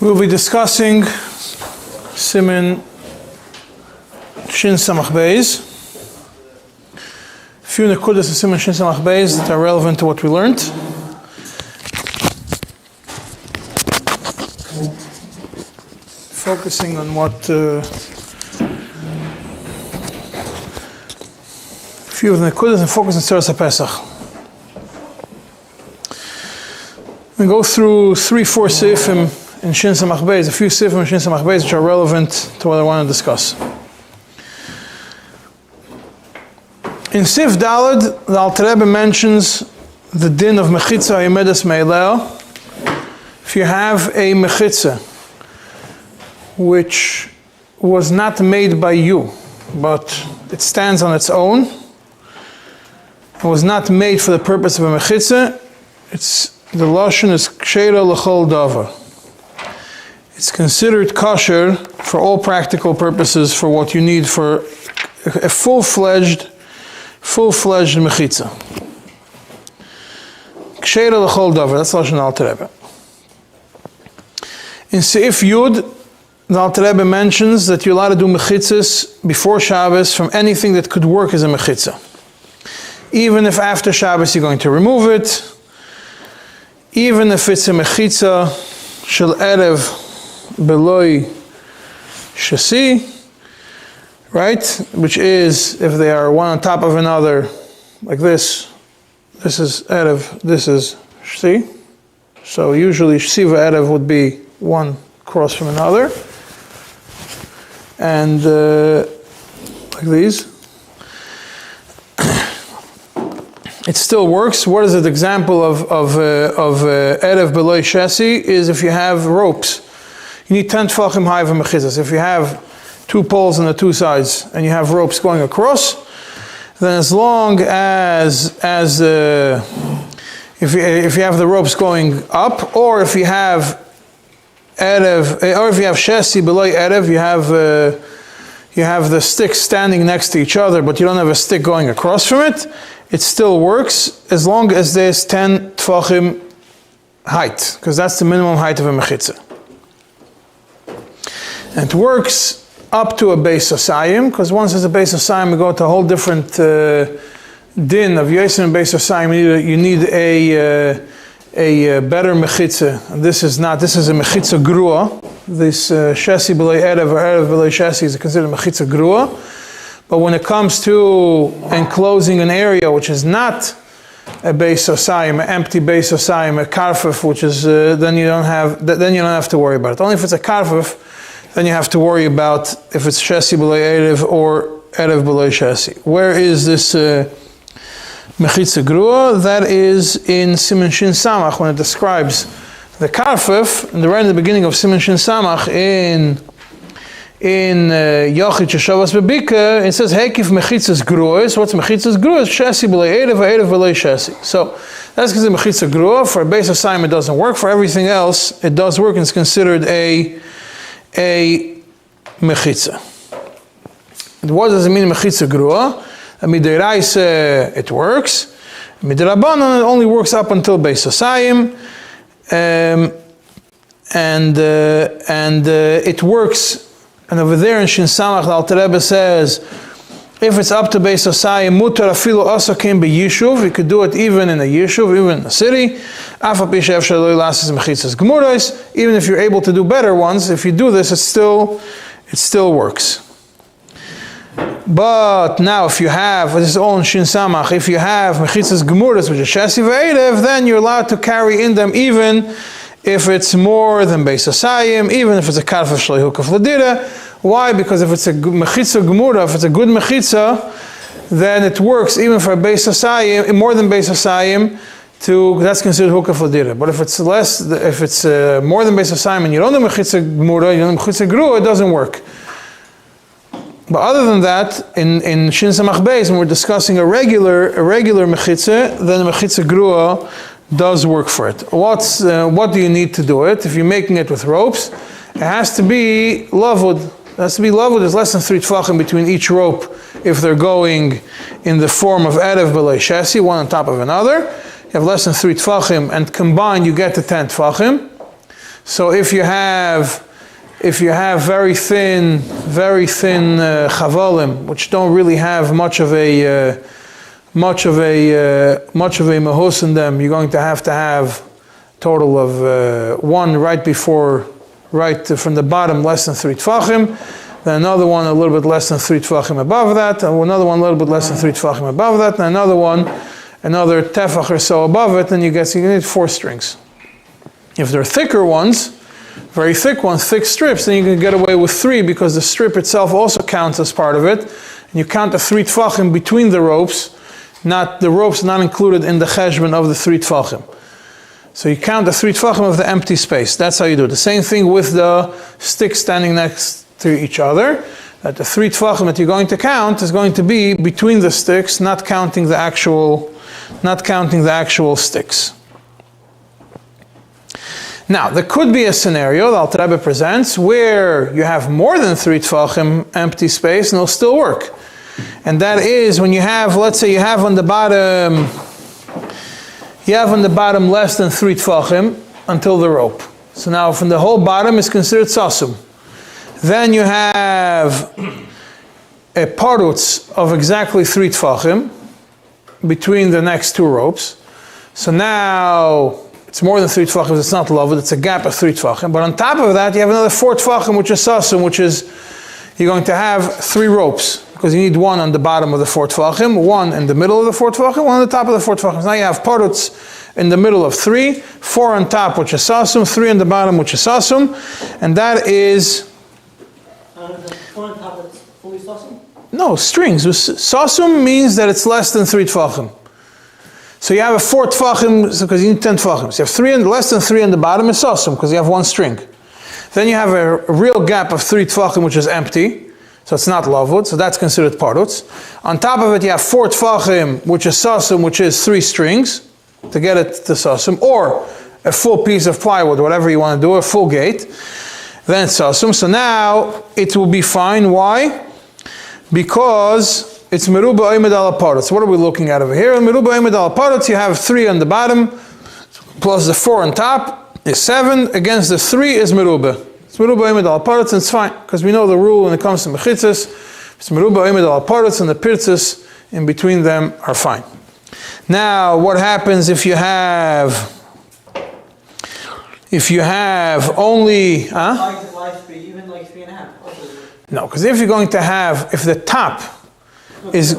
We'll be discussing Siman Shin Samach Beis. A few nekudas of Siman Shin Samach Beis that are relevant to what we learned. Focusing on what a few of the nekudas and focus on Tzeras HaPesach. We go through 3-4 seifim in Shin Samach Beis, a few seifim in Shin Samach Beis which are relevant to what I want to discuss. In Sif Daled, the Alter Rebbe mentions the din of mechitza yemedes meileo. If you have a mechitza which was not made by you, but it stands on its own, it was not made for the purpose of a mechitza, the lashon is ksheira l'chol davar. It's considered kosher for all practical purposes for what you need for a full-fledged mechitza. Ksheira l'chol davar, that's lashon Alter Rebbe. In Seif Yud, the Alter Rebbe mentions that you're allowed to do mechitzas before Shabbos from anything that could work as a mechitza. Even if after Shabbos you're going to remove it, even if it's a mechitza shel erev beloi shasi, right? Which is if they are one on top of another, like this. This is erev, this is shasi. So usually shasi erev would be one across from another. And like these. It still works. What is an example of erev beloi shasi? Is if you have ropes. You need 10 tefachim high of mechitzas. If you have 2 poles on the 2 sides and you have ropes going across, then as long as if you have the ropes going up, or if you have erev, or if you have shasi beloi erev, you have the sticks standing next to each other, but you don't have a stick going across from it. It still works as long as there's 10 tefachim height, because that's the minimum height of a mechitza. And it works up to a base asayim, because once there's a base asayim, we go to a whole different din of yosin and base asayim. You need a better mechitza. And this is a mechitza grua. This shasi b'lei erev or erev b'lei shasi is considered mechitza grua. But when it comes to enclosing an area which is not a beis asayim, an empty beis asayim, a karfif, which is then you don't have to worry about it. Only if it's a karfif, then you have to worry about if it's shasi b'lei erev or erev b'lei shasi. Where is this mechitza grua? That is in Siman Shin Samach when it describes the karfif, and right at the beginning of Siman Shin Samach in Yachid Sheshavas Bebika, it says Hekif mechitzas gruas. What's mechitzas gruas? Shasi b'lei erev, erev b'lei shasi. So that's because the mechitza grua for a base assignment it doesn't work. For everything else, it does work and it's considered a mechitza. What does it mean mechitza grua? Midiraisa it works. Midirabanan it only works up until base asayim, and it works. And over there in Shin Samach, the Alter Rebbe says, if it's up to Beis Asayim, mutar afilu asa came by Yishuv, you could do it even in a Yishuv, even in a city. Even if you're able to do better ones, if you do this, it still works. But now, if you have, this is all in Shin Samach, if you have mechitzas gemuras, which is shasi ve'erev, then you're allowed to carry in them even if it's more than beis asayim, even if it's a karfif shlei hukaf l'dira. Why? Because if it's a mechitza gemura, if it's a good mechitza, then it works even for a beis asayim, more than beis asayim, that's considered hukaf l'dira. But if it's more than beis asayim and you don't do mechitza gemura, you don't do mechitza grua, it doesn't work. But other than that, in Shin Samach Beis, when we're discussing a regular mechitza, then the mechitza grua does work for it. What do you need to do it? If you're making it with ropes, it has to be lavud. It has to be lavud. There's less than 3 tefachim between each rope if they're going in the form of erev b'lei shesi, one on top of another. You have less than 3 tefachim, and combined you get to 10 tefachim. So if you have very thin chavalim, which don't really have much of a mahus in them, you're going to have a total of one right from the bottom, less than 3 tefachim, then another one a little bit less than 3 tefachim above that, and another one a little bit less than 3 tefachim above that, and another one, another tefach or so above it, then you need 4 strings. If they're thicker ones, very thick ones, thick strips, then you can get away with 3 because the strip itself also counts as part of it. And you count the 3 tefachim between the ropes, not included in the cheshbon of the 3 tefachim. So you count the 3 tefachim of the empty space. That's how you do it. The same thing with the sticks standing next to each other. That the 3 tefachim that you're going to count is going to be between the sticks, not counting the actual sticks. Now, there could be a scenario, the Alter Rebbe presents, where you have more than 3 tefachim empty space and it'll still work. And that is when you have, let's say you have on the bottom less than 3 tefachim until the rope. So now from the whole bottom is considered sasum. Then you have a parutz of exactly 3 tefachim between the next 2 ropes. So now it's more than 3 tefachim, it's not lavud, it's a gap of 3 tefachim. But on top of that, you have another 4 tefachim, which is sasum, which is, you're going to have 3 ropes, because you need 1 on the bottom of the 4 tefachim, 1 in the middle of the 4 tefachim, 1 on the top of the 4 tefachim. So now you have parutz in the middle of 3, 4 on top, which is sasum, 3 on the bottom, which is sasum, and that is... the 4 on top is fully sasum? No, strings. Sasum means that it's less than 3 tefachim. So you have a 4 tefachim, because you need 10 tefachim. So you have less than 3 on the bottom is sasum, because you have 1 string. Then you have a real gap of 3 tefachim, which is empty. So it's not lavud, so that's considered parutz. On top of it, you have 4 tefachim, which is sasum, which is 3 strings, to get it to sasum, or a full piece of plywood, whatever you want to do, a full gate. Then it's sasum. So now it will be fine. Why? Because it's meruba oimed al parutz. What are we looking at over here? In meruba oimed al parutz, you have 3 on the bottom, plus the 4 on top is 7. Against the 3 is meruba. It's meruba oimed al parutz, and it's fine, because we know the rule when it comes to mechitzas. It's meruba oimed al parutz, and the pirtzas in between them are fine. Now, what happens if you have only... Even like 3.5. No, because if you're going to have, if the top is...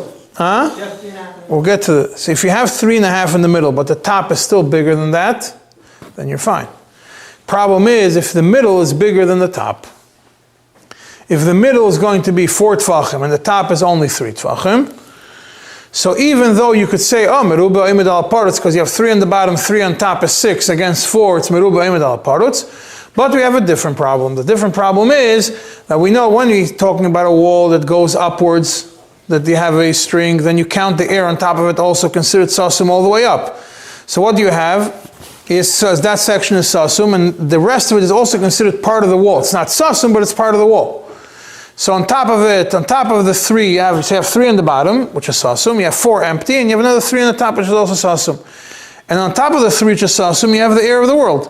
We'll get to this. So if you have 3.5 in the middle, but the top is still bigger than that, then you're fine. Problem is, if the middle is bigger than the top, if the middle is going to be 4 tefachim and the top is only 3 tefachim, so even though you could say, meruba oimed al parutz, because you have 3 on the bottom, 3 on top is 6, against 4, it's meruba oimed al parutz, but we have a different problem. The different problem is that we know when we're talking about a wall that goes upwards, that you have a string, then you count the air on top of it, also considered sasum all the way up. So what do you have? That section is sasum, and the rest of it is also considered part of the wall. It's not sasum, but it's part of the wall. So on top of it, on top of the 3, you have 3 on the bottom, which is sasum, you have 4 empty, and you have another 3 on the top, which is also sasum. And on top of the 3, which is sasum, you have the air of the world.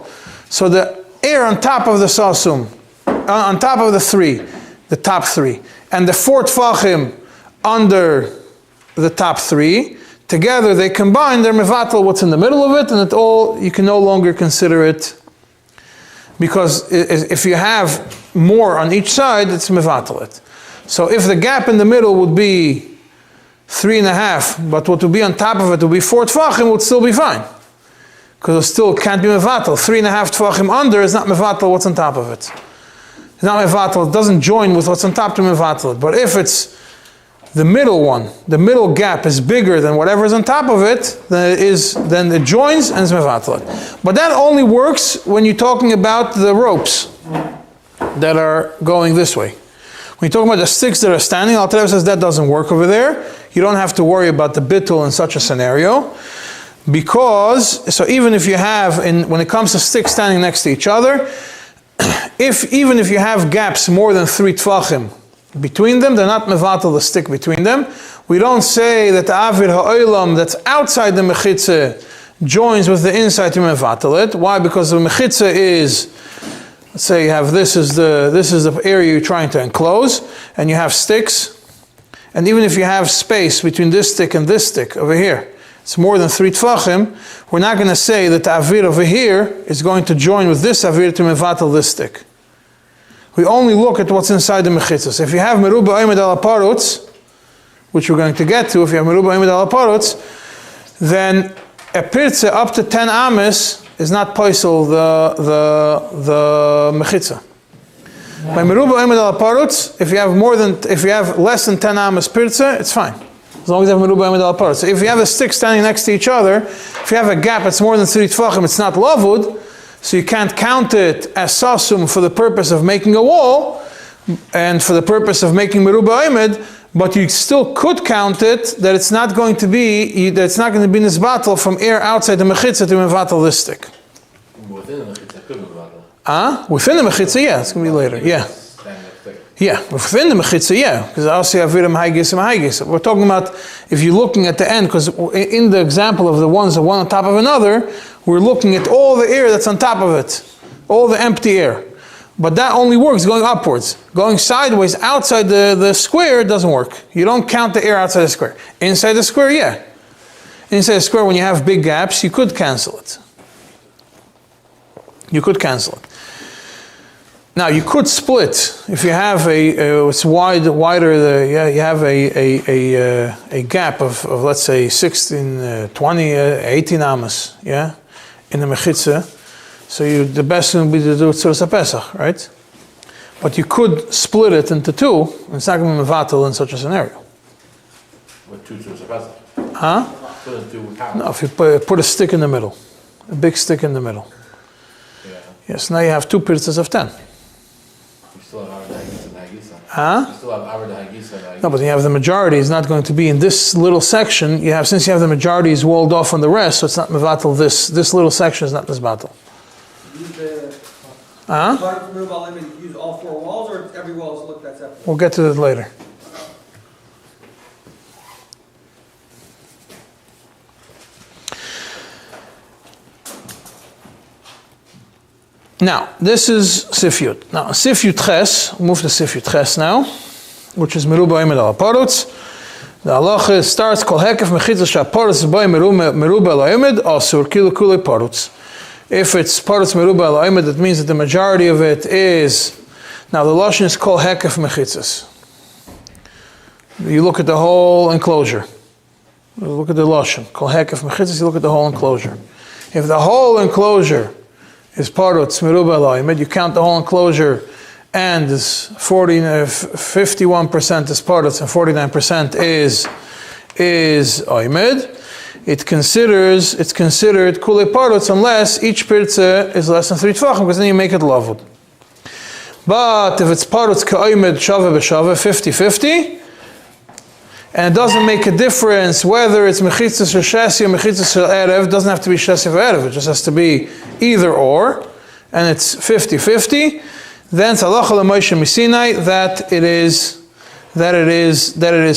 So the air on top of the sasum, on top of the 3, the top 3, and the 4 tefachim under the top 3, together they combine, they're mevatel what's in the middle of it, and you can no longer consider it, because if you have more on each side, it's mevatel it. So if the gap in the middle would be 3.5, but what would be on top of it would be 4 tefachim, would still be fine. Because it still can't be mevatel. 3.5 tefachim under is not mevatel what's on top of it. It's not mevatel, it doesn't join with what's on top to mevatel it. But if it's the middle one, the middle gap is bigger than whatever is on top of it, then it joins and it's mevatel it. But that only works when you're talking about the ropes that are going this way. When you're talking about the sticks that are standing, Alter Rebbe says that doesn't work over there. You don't have to worry about the bittul in such a scenario. Because, so even if you have, when it comes to sticks standing next to each other, even if you have gaps more than 3 tvachim between them, they're not mevatel the stick between them. We don't say that the avir ha'olam that's outside the mechitza joins with the inside to mevatel it. Why? Because the mechitza is, let's say you have this is the area you're trying to enclose, and you have sticks, and even if you have space between this stick and this stick over here, it's more than 3 tvachim, we're not going to say that the avir over here is going to join with this avir to mevatel this stick. We only look at what's inside the mechitza. So if you have meruba oimed al aparutz, which we're going to get to, if you have meruba oimed al aparutz, then a pirtze up to 10 ames is not poisel the mechitza. By meruba oimed al aparutz, if you have less than 10 ames pirtze, it's fine. As long as you have meruba oimed al aparutz. So if you have a stick standing next to each other, if you have a gap that's more than 3 tvachim, it's not lavud, so you can't count it as sasum for the purpose of making a wall and for the purpose of making meruba oimed, but you still could count it that it's not going to be nisbatel from air outside the mechitza to mevatel this stick. Within the mechitza could mevatel. Within the mechitza, yeah, it's going to be later, yeah. Yeah, within the mechitza, yeah, because also avirim haigis and haigis. We're talking about if you're looking at the end, because in the example of the ones that one on top of another, we're looking at all the air that's on top of it, all the empty air. But that only works going upwards. Going sideways outside the square doesn't work. You don't count the air outside the square. Inside the square, yeah. Inside the square, when you have big gaps, you could cancel it. You could cancel it. Now you could split if you have it's wider. You have a gap of let's say 16, 20, 18 amas, yeah, in the mechitza. So the best thing would be to do tzuras Pesach, right? But you could split it into 2. And it's not going to be mevatel in such a scenario. With 2 tzuras Pesach? Huh? No, if you put a stick in the middle, a big stick in the middle. Yeah. Yes. Now you have 2 pirtzas of 10. Still have Avir Hagisa and Hagisa. Huh? You still have Avir Hagisa and Hagisa. No, but you have the majority is not going to be in this little section. Since you have the majority is walled off from the rest, so it's not mevatel. This little section is not misbatel. Use the Huh? use all 4 walls, or every wall is looked at separately? We'll get to that later. Now, this is Sifyut. Now, Sifyut Ches, move to Sifyut Ches now, which is Meruba Oimed al Aparutz. The halacha starts, Kol hekef mechitza she'aparutz b'ay meruba al oimed, asur kilu kulei parutz. If it's parutz meruba al oimed, that means that the majority of it is, now the lashon is Kol hekef mechitzas. You look at the whole enclosure. You look at the lashon, Kol hekef mechitzas, you look at the whole enclosure. If the whole enclosure is parutz meruba al oimed, you count the whole enclosure, and is 51% is parutz and 49% is oimed. It's considered kulei parutz unless each pirtze is less than 3 tvachim, because then you make it lavud. But if it's parutz ka'oimed shava b'shava, 50-50, and it doesn't make a difference whether it's mechitzas or shasi or mechitzas or erev, it doesn't have to be shasi or erev, it just has to be either or, and it's 50-50, then it's halacha l'Moshe misinai that it is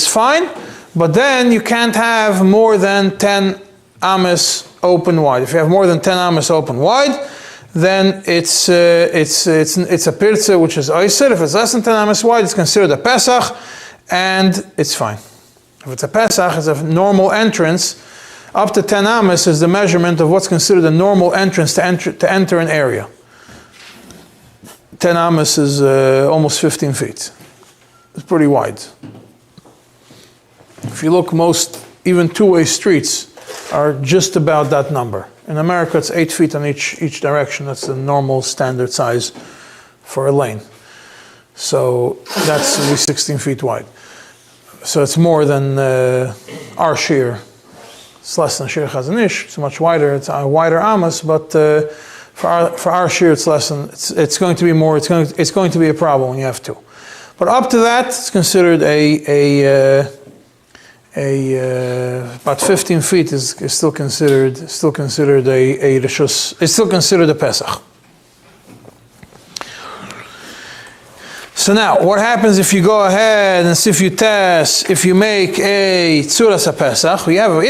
fine, but then you can't have more than 10 amas open wide. If you have more than 10 amas open wide, then it's a pirtze which is oiser. If it's less than 10 amas wide, it's considered a pesach, and it's fine. If it's a pesach, it's a normal entrance. Up to 10 amas is the measurement of what's considered a normal entrance to enter an area. 10 amas is almost 15 feet. It's pretty wide. If you look, most even two-way streets are just about that number. In America, it's 8 feet on each direction. That's the normal standard size for a lane. So that's at least 16 feet wide. So it's more than our shear. It's less than shear chazanish. It's much wider. It's a wider amas, but for our shear, it's less than. It's going to be more. It's going to be a problem when you have to. But up to that, it's considered about 15 feet is still considered a rishus. It's still considered a pesach. So now, what happens if you go ahead and if you test, if you make a tzuras HaPesach, if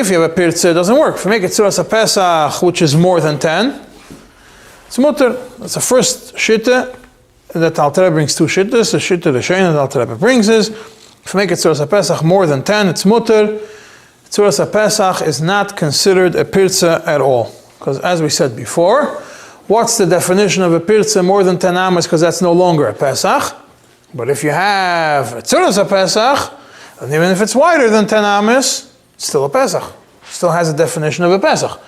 you have a pirtza, it doesn't work. If you make a tzuras HaPesach, which is more than 10, it's mutter. That's the first shitta that Alter Rebbe brings two shittas. The shitta, the sheina that Alter Rebbe brings is, if you make a tzuras HaPesach more than 10, it's mutter. Tzuras HaPesach is not considered a pirtza at all. Because as we said before, what's the definition of a pirtza more than 10 amas? Because that's no longer a Pesach. But if you have a tzuras HaPesach, and even if it's wider than 10 amas, it's still a Pesach. It still has a definition of a Pesach.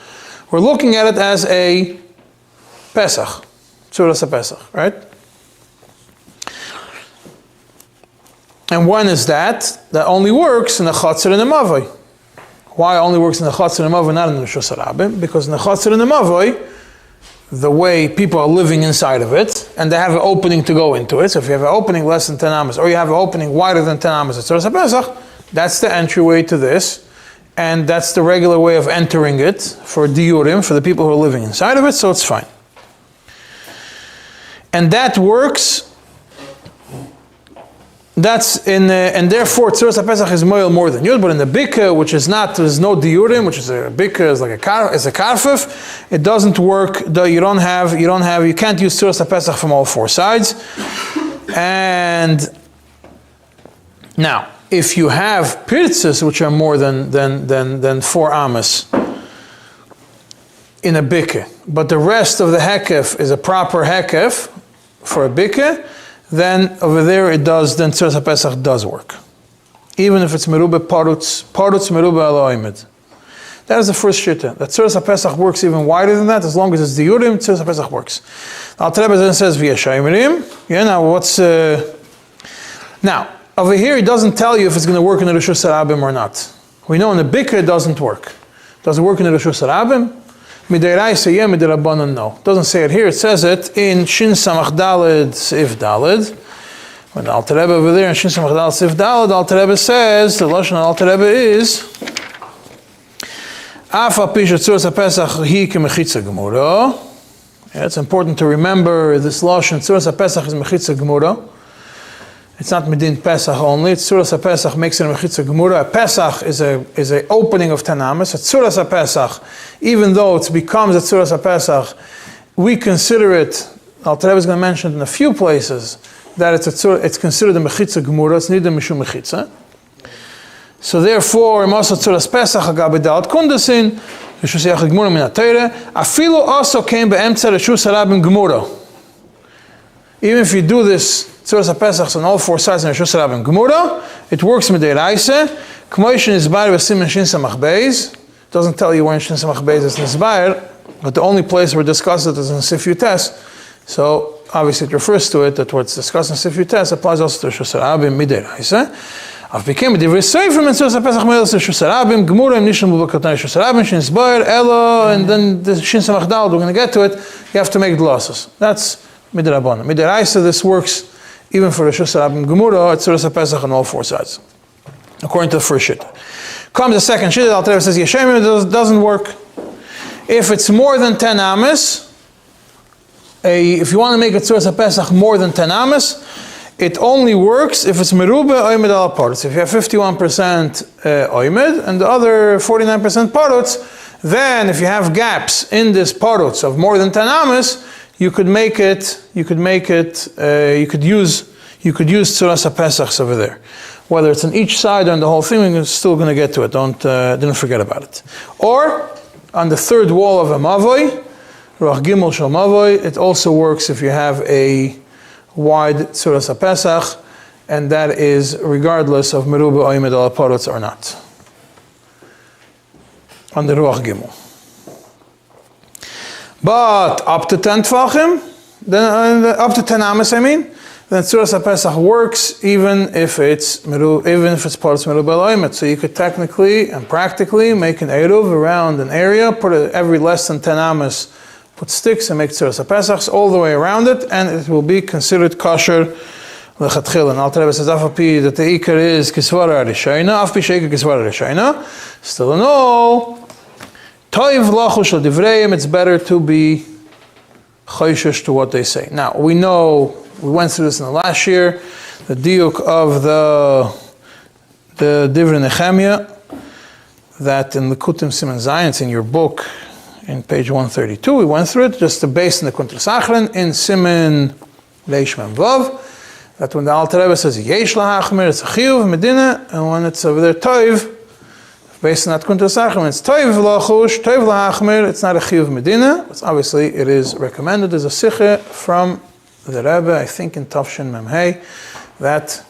We're looking at it as a Pesach, tzuras HaPesach, right? And when is that? That only works in the Chatzar and the Mavoi. Why it only works in the Chatzar and the Mavoi, not in the Rishus HaRabim? Because in the Chatzar and the Mavoi, the way people are living inside of it, and they have an opening to go into it. So if you have an opening less than 10 amas, or you have an opening wider than 10 amas, it's Tzuras HaPesach, that's the entryway to this, and that's the regular way of entering it for diurim, for the people who are living inside of it, so it's fine. And that works, that's in, and therefore Tzuras HaPesach is more than Yud, but in the Bika, which is not, there's no diurim, which is a Bika, is like a karfif, it doesn't work, you can't use Tzuras HaPesach from all four sides. And now, if you have pirtzas, which are more than 4 amas in a Bika, but the rest of the hekef is a proper hekef for a Bika, then over there then Tzuras HaPesach does work. Even if it's merube parutz merube ala oimid. That is the first shitta. That Tzuras HaPesach works even wider than that, as long as it's diurim, Tzuras HaPesach works. Alter Rebbe then says via shaymirim. Yeah, now what's... now, over here it doesn't tell you if it's going to work in the Rishus HaRabim or not. We know in the Bika it doesn't work. Does it work in the Rishus HaRabim? Midiraisa yeah, midirabanan no. It doesn't say it here, it says it in Shin Samach Daled Sif Daled. When Alter Rebbe over there in Shin Samach Daled Sif Daled, Alter Rebbe says, the Lashon Alter Rebbe is Afa Pisha Tzuras HaPesach Hi Kemechitza Gemura. It's important to remember this Lashon Tzuras HaPesach is Mechitza Gemura. It's not Medin Pesach only. It's Tzuras HaPesach makes it a Mechitza Gemura. A Pesach is a opening of 10 amas. A Tzuras HaPesach, even though it becomes a Tzuras HaPesach, we consider it, Alter Rebbe is going to mention it in a few places, that it's considered a Mechitza Gemura. It's neither Mishum Mechitza. So therefore, Masa Tzuras Pesach Agabe Dalat Kundasin, Rishus Yachid Gemura Min HaTeire, Afilu also came be'emtza Rishus HaRabim Gemura. Even if you do this Tzuras HaPesach on all four sides in Rishus HaRabim Gemura, it works midiraisa. K'moishin Nizbayer v'Siman Shin Samach Beis. Doesn't tell you where in Shin Samach Beis is Nizbayer, but the only place where it discusses it is in Sif Yutes. So obviously it refers to it that what's discussed in Sif Yutes applies also to Rishus HaRabim midiraisa. I've became a divrei sefer from Tzuras HaPesach Me'elos Rishus HaRabim Gemura im Nishlam B'Bakatan Rishus HaRabim Shin Nizbayer Elo, and then the Shin Samach Daled, we're going to get to it. You have to make glosses. That's midrabana. Midiraisa, this works even for Rishus HaRabim Gemura, it's Tzuras HaPesach on all four sides, according to the first shit. Comes the second shit, Alter Rebbe says Yeshayim doesn't work. If it's more than 10 amas, if you want to make a Tzuras HaPesach more than 10 amas, it only works if it's merube oimid ala parutz. If you have 51% oimid and the other 49% parutz, then if you have gaps in this parutz of more than 10 amas, you could use Tzuras HaPesachs over there. Whether it's on each side or on the whole thing, we're still going to get to it. Don't forget about it. Or on the third wall of a Mavoi, Ruach Gimel Shal Mavoi, it also works if you have a wide Tzuras HaPesach, and that is regardless of Merube Oimid Al Parutz or not. On the Ruach Gimel. But up to 10 Tvachim, then up to 10 Amas, then Tzuras HaPesach works even if it's Parutz Merube Al Oimid. So you could technically and practically make an Eruv around an area, put every less than 10 Amas, put sticks and make Tzuras HaPesachs all the way around it, and it will be considered kosher lechatchila. And Alter Rebbe says, Afapi, that the Iker is Kisvara Rishayna, Afapi Sheikah Kisvara Rishayna. Still no. Toiv Lachu Shal Divreim, it's better to be choishish to what they say. Now, we know We went through this in the last year. The diuk of the Divrei Nehemiah, that in the Kutim סימן Zayin, it's in your book, in page 132, we went through it, just the base in the Kuntres Achron, in Siman Reish Mem Vav, that when the Alter Rebbe says, Yesh lahachmir, it's a chiyuv, medina, and when it's over there, toiv, based on that Kuntres Achron, it's toiv lachush, toiv lahachmir, it's not a chiyuv medina, but obviously it is recommended. There's a sikha from the Rebbe, I think in Tafshin Mem Hey, that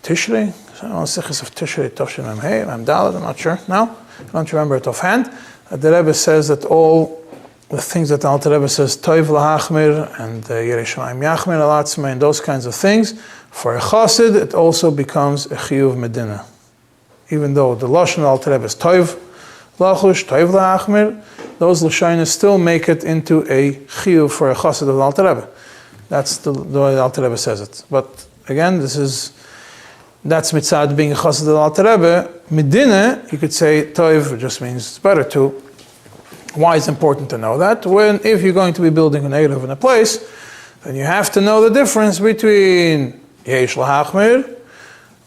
Tishrei, I don't know, sikhs of Tishrei, Tafshin Mem Hey, Mem Dalet, I'm not sure, no, I don't remember it offhand. The Rebbe says that all the things that the Alter Rebbe says, Toiv lahachmir and Yerushalayim yachmir alatzmei and those kinds of things, for a chassid it also becomes a chiyuv medina. Even though the lashon of the Alter Rebbe is Toiv lachush, Toiv lahachmir, those lashonos still make it into a chiyuv for a chassid of the Alter Rebbe. That's the way the Alter Rebbe says it. But again, that's mitzad being a chassid of the Alter Rebbe. Medina, you could say toiv just means it's better to. Why is it important to know that? If you're going to be building an Eruv in a place, then you have to know the difference between Yesh lahachmir,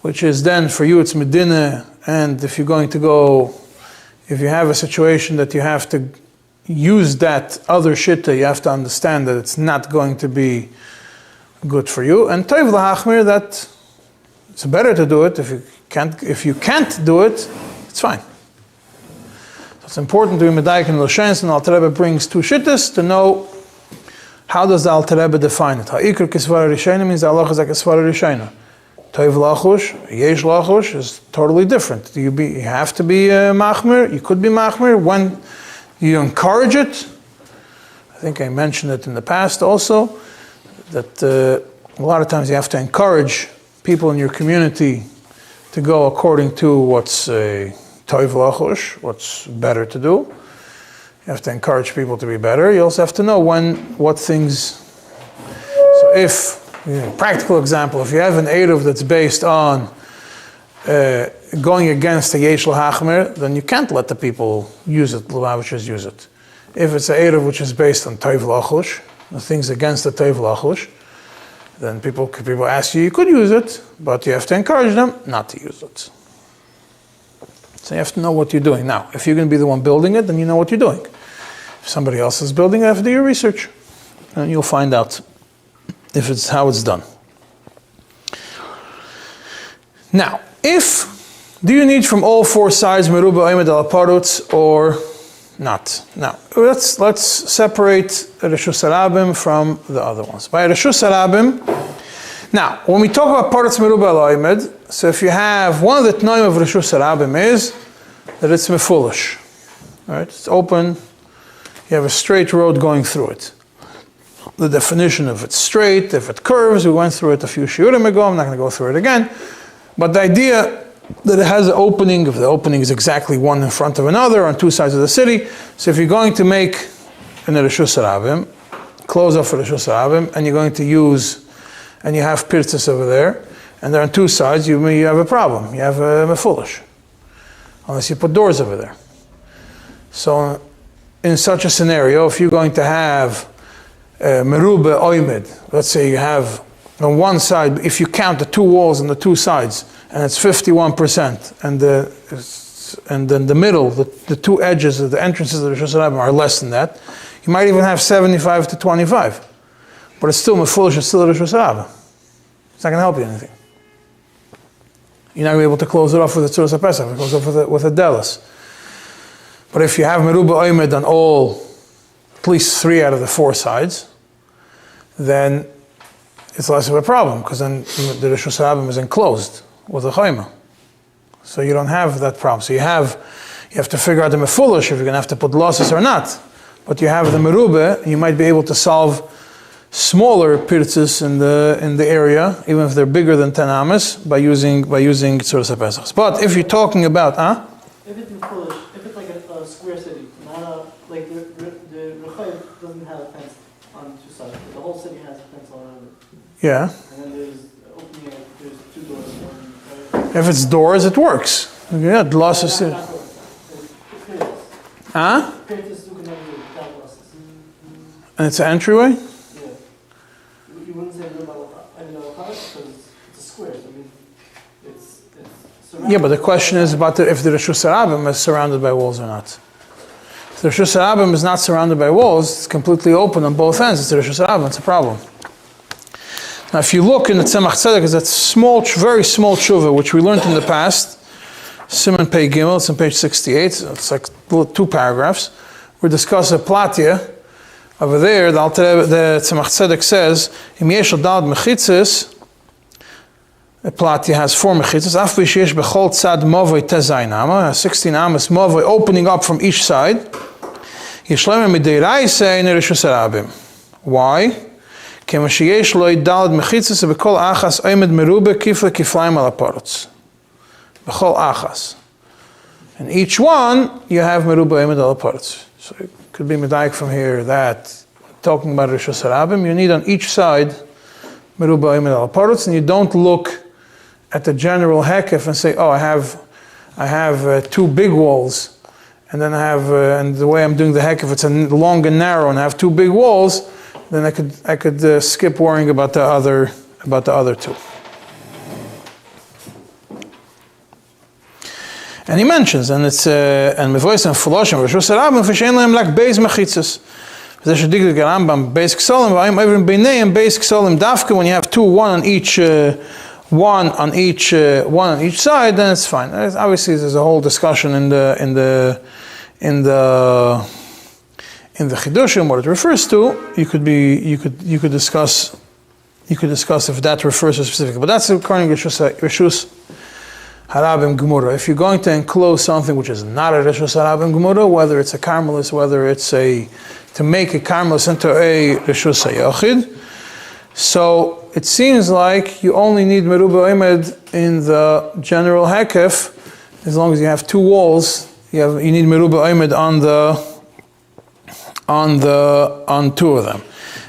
which is then for you it's Medina, and if you have a situation that you have to use that other shitta, you have to understand that it's not going to be good for you. And toiv lahachmir, that it's better to do it. If you can't do it, it's fine. So it's important to be medayik in Lashons, and the Alter Rebbe brings two shittas to know how does the Alter Rebbe define it. Ha'ikr kisvara rishayna means the halacha is like a svara rishayna. Toiv lachush, yesh lachush is totally different. You have to be machmir. You could be machmir when you encourage it. I think I mentioned it in the past also, that a lot of times you have to encourage people in your community to go according to what's toiv lachush, what's better to do. You have to encourage people to be better. You also have to know what things. So if, practical example, if you have an Eruv that's based on going against the Yesh lahachmir, then you can't let the people use it, Lubavitchers use it. If it's an Eruv which is based on toiv lachush, the things against the toiv lachush, then people ask you could use it, but you have to encourage them not to use it. So you have to know what you're doing. Now, if you're going to be the one building it, then you know what you're doing. If somebody else is building it, you have to do your research, and you'll find out if it's how it's done. Now, do you need from all four sides meruba oimed al parutz or not? Now, let's separate Reshus Harabim from the other ones. By Reshus Harabim, now, when we talk about parutz meruba al oimed, so if you have one of the tnoim of Reshus Harabim is that it's mefulish. Right? It's open, you have a straight road going through it. The definition of it's straight, if it curves, we went through it a few shiurim ago, I'm not going to go through it again. But the idea that it has an opening, if the opening is exactly one in front of another on two sides of the city, so if you're going to make an Reshus Harabim, close off a Reshus Harabim, and you're going to use, and you have pirtzis over there, and they're on two sides, you have a problem, you have a mefulish. Unless you put doors over there. So in such a scenario, if you're going to have meruba oimed, let's say you have on one side, if you count the two walls on the two sides, and it's 51%, and then the middle, the two edges of the entrances of the Reshus Harabim are less than that, you might even have 75 to 25. But it's still mefulish, it's still a Reshus Harabim. It's not going to help you anything. You're not going to be able to close it off with a tzuras HaPesach, it goes off with a delis. But if you have meruba oimed on at least 3 out of the 4 sides, then it's less of a problem, because then the Reshus Harabim is enclosed with a chayma. So you don't have that problem. So you have to figure out the mefulish, if you're going to have to put losses or not. But you have the meruba, you might be able to solve smaller pirtzis in the area, even if they're bigger than 10 amas, by using tzuras HaPesach. But if you're talking about, If it's foolish, if it's like a square city, not like the Rechaim doesn't have a fence on 2 sides, but the whole city has a fence all around it. yeah, And then there's opening, there's 2 doors. if it's doors, it works. Yeah, the losses. Pirtis you can never do without losses. And it's an entryway? Yeah. You you wouldn't say Meruba because it's a square. So I mean, it's surrounded. Yeah, but the question is about if the Reshus Harabim is surrounded by walls or not. If the Reshus Harabim is not surrounded by walls, it's completely open on both ends. It's the Reshus Harabim. It's a problem. Now, if you look in the Tzemach Tzedek, is that small, very small tshuva, which we learned in the past, Siman Pei Gimel, it's on page 68, so it's like 2 paragraphs. We discuss a platia. Over there, the Tzemach Tzedek says, Im yesh dal mechitzes, a platia has 4 mechitzes, af v'shesh bechol tzad mavoi tezayin ama, 16 amas mavoi opening up from each side. Yeshlema midiraisa in Reshus Harabim. Why? Kema sheyesh lo dal mechitzes bechol achas oimed merube kifle kiflaim al aparotz. Bechol achas. And each one, you have merube oimed al aparotz. So it could be medayik from here that, talking about Reshus Harabim, you need on each side merube oimed al aparotz, and you don't look at the general hekef and say, oh, I have 2 big walls, and then I have, and the way I'm doing the hekef, it's a long and narrow, and I have 2 big walls, then I could skip worrying about the other 2. And he mentions, and it's and mevois and Foloshim Reshus Harabim v'shein lehem lak beis mechitzas. V'zeh shediglik Rambam beis ksolim v'ayim ovrim beineim beis ksolim dafka. When you have 2, one on each side, then it's fine. Obviously, there's a whole discussion in the Chidushim what it refers to. You could discuss if that refers to specific, but that's according to Reshus Harabim Gemura. If you're going to enclose something which is not a Reshus Harabim Gemura, whether it's a Carmelis, whether it's to make a Carmelis into a Reshus HaYachid, so it seems like you only need Merube Oimed in the general Hekef, as long as you have 2 walls. You need Merube Oimed on 2 of them,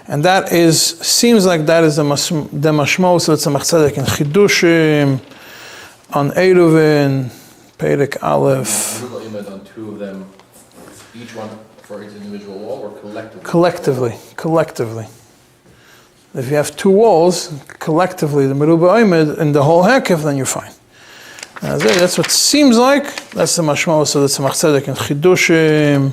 and that seems like that is the mashmos of Tzemach Tzedek in Chidushim. On Ceirovin, Perek Aleph. Merube Oimed on 2 of them, each one for each individual wall, or collectively? Collectively. If you have 2 walls, collectively, the Merube Oimed in the whole Hekef, then you're fine. That's what it seems like. That's the mashmos of the Tzemach Tzedek in Chidushim.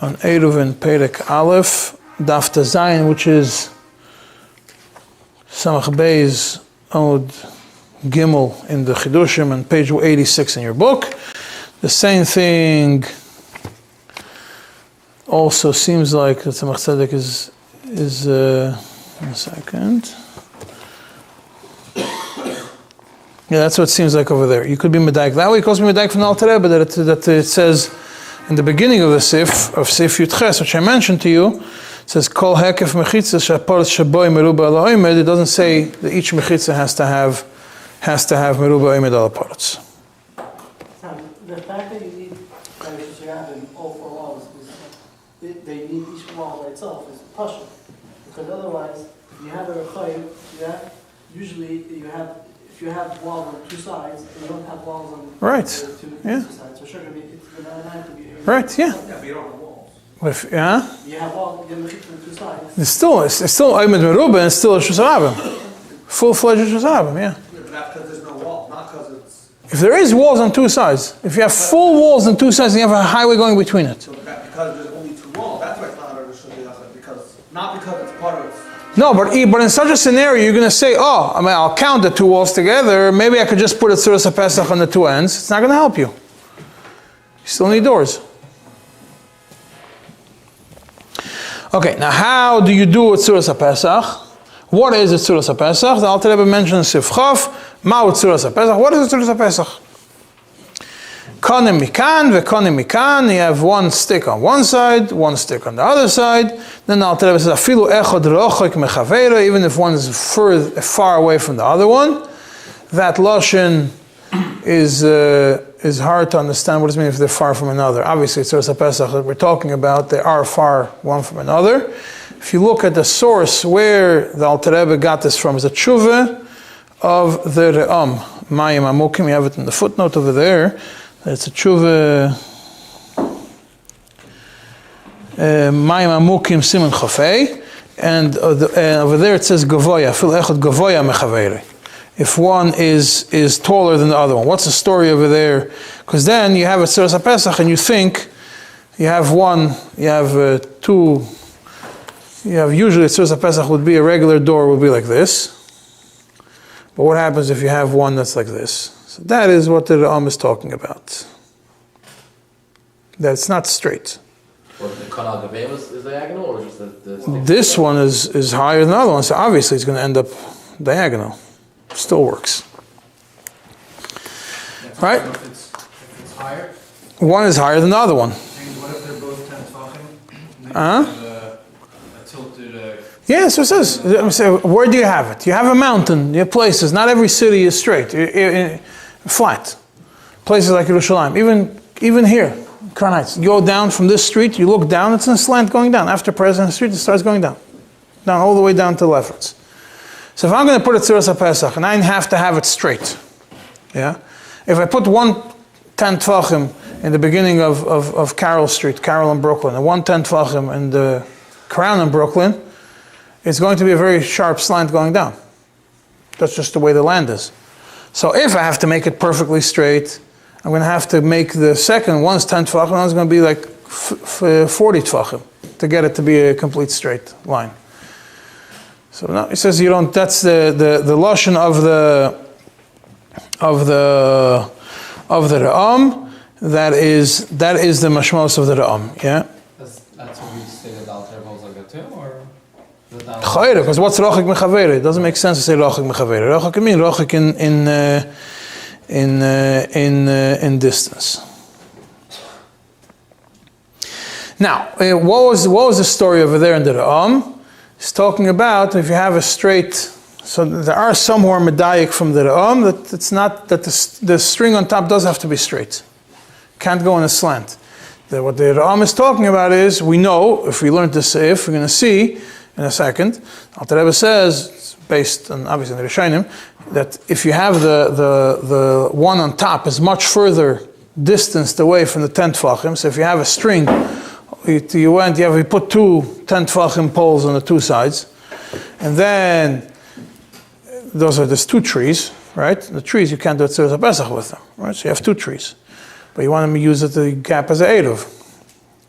On Ceirovin, Perek Aleph, Daf Zayin, which is Samach Beis Od Gimel in the Chidushim, and page 86 in your book. The same thing also seems like the Tzemach Tzedek is one second. Yeah, that's what it seems like over there. You could be medayik that way. It calls me medayik from the Alter Rebbe that it says in the beginning of the Sif Yudches, which I mentioned to you, it says Kol Hekef Mechitzah Shapor Shaboy Merube Al Oimed. It doesn't say that each Mechitzah has to have Merube Oimed Al Aparotz. The fact that you need Reshus Harabim all 4 walls is they need each wall by itself is partial, because otherwise you have a rechaim. Usually if you have walls on 2 sides, you don't have walls on Right. two sides. So sure, it's going to have to be. Right. Yeah. Yeah, but you don't have walls. You have walls. You have mechitzah on 2 sides. It's still Oimed Merube, and it's still Reshus Harabim. Full-fledged Reshus Harabim. Yeah. But that's because there's no wall, not because it's. If there is walls on 2 sides, if you have full walls on 2 sides, and you have a highway going between it. So because there's only 2 walls, that's why it's not a Reshus HaYachid, because not because it's part of it. No, but in such a scenario, you're going to say, I'll count the 2 walls together. Maybe I could just put a Tzuras HaPesach on the 2 ends. It's not going to help you. You still need doors. Okay, now how do you do a Tzuras HaPesach? What is a Tzuras HaPesach? The Alter Rebbe mentions Sif Chav, Ma'u Tzuras HaPesach. What is a Tzuras HaPesach? Konim mikan ve'konim mikan. You have 1 stick on one side, 1 stick on the other side. Then the Alter Rebbe says, Afilu echad rochok mechaveira, even if one is far away from the other one. That lashon is hard to understand. What does it mean if they're far from another? Obviously, it's Tzuras HaPesach that we're talking about. They are far one from another. If you look at the source where the Alter Rebbe got this from, is a tshuva of the Re'am, Mayim Amukim. You have it in the footnote over there. It's a tshuva, Mayim Amukim Siman Chafei. and over there it says Gavoya, Fil Echad Gavoya Mechavere. If one is taller than the other one. What's the story over there? Because then you have a Tzeres HaPesach and you think you have one, you have two, you have usually a Tzeres HaPesach would be a regular door would be like this. But what happens if you have one that's like this? So that is what the Ra'am is talking about. That's not straight. Or the Kanal Gavim is diagonal, or just the This one is higher than the other one, so obviously it's going to end up diagonal. Still works. Right? If it's higher, One is higher than the other one. and what if they're both 10 tefachim? Huh? A tilted. Yeah, so it says. So where do you have it? You have a mountain, you have places. Not every city is straight, flat. Places like Yerushalayim, even here, Crown Heights. You go down from this street, you look down, it's in a slant going down. After President Street, it starts going down. Down all the way down to the leftards. So if I'm going to put a Tzeres HaPesach, and I have to have it straight, yeah? If I put 110 Tvachim in the beginning of Carroll Street, Carroll in Brooklyn, and 110 Tvachim in the Crown in Brooklyn, it's going to be a very sharp slant going down. That's just the way the land is. So if I have to make it perfectly straight, I'm going to have to make the second, one's 10 Tvachim, one's going to be like 40 Tvachim to get it to be a complete straight line. So now he says you don't. That's the lashon of the Ra'am. That is the mashmos of the Ra'am. Yeah. That's what we say that Alter holds like that too, or Chayre, because what's rochik mechavere? It doesn't make sense to say rochik mechavere. Rochik can mean rochik in distance. Now, what was the story over there in the Ra'am? It's talking about if you have a straight, so there are some who are medayik from the Ra'am that it's not, that the string on top does have to be straight. Can't go in a slant. What the Ra'am is talking about is, we know, if we learn this if, we're going to see in a second, Alter Rebbe says, based on obviously the Rishonim, that if you have the one on top is much further distanced away from the 10 Tvachim, so if you have a string, you put 2 10 Tvachim poles on the two sides, and then there's 2 trees, right? The trees you can't do a Tzeres HaPesach with them, right? So you have 2 trees, but you want to use it the gap as an Eruv.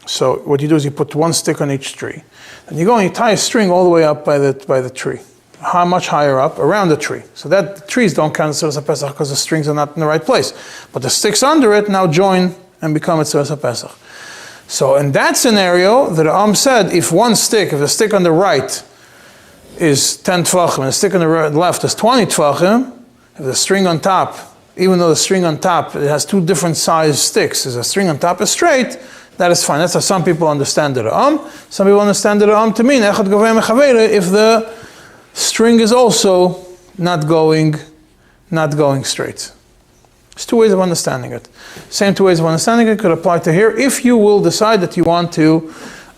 So what you do is you put 1 stick on each tree, and you go and you tie a string all the way up by the tree. How much higher up? Around the tree. So that the trees don't count as Tzeres HaPesach because the strings are not in the right place. But the sticks under it now join and become a Tzeres HaPesach. So in that scenario, the Ra'am said, if the stick on the right is 10 Tvachim and the stick on the left is 20 Tvachim, if the string on top, even though the string on top, it has 2 different size sticks, if the string on top is straight, that is fine. That's how some people understand the Ra'am. Some people understand the Ra'am to mean Echad Gavei Mechavere if the string is also not going straight. There's 2 ways of understanding it. Same 2 ways of understanding it could apply to here. If you will decide that you want to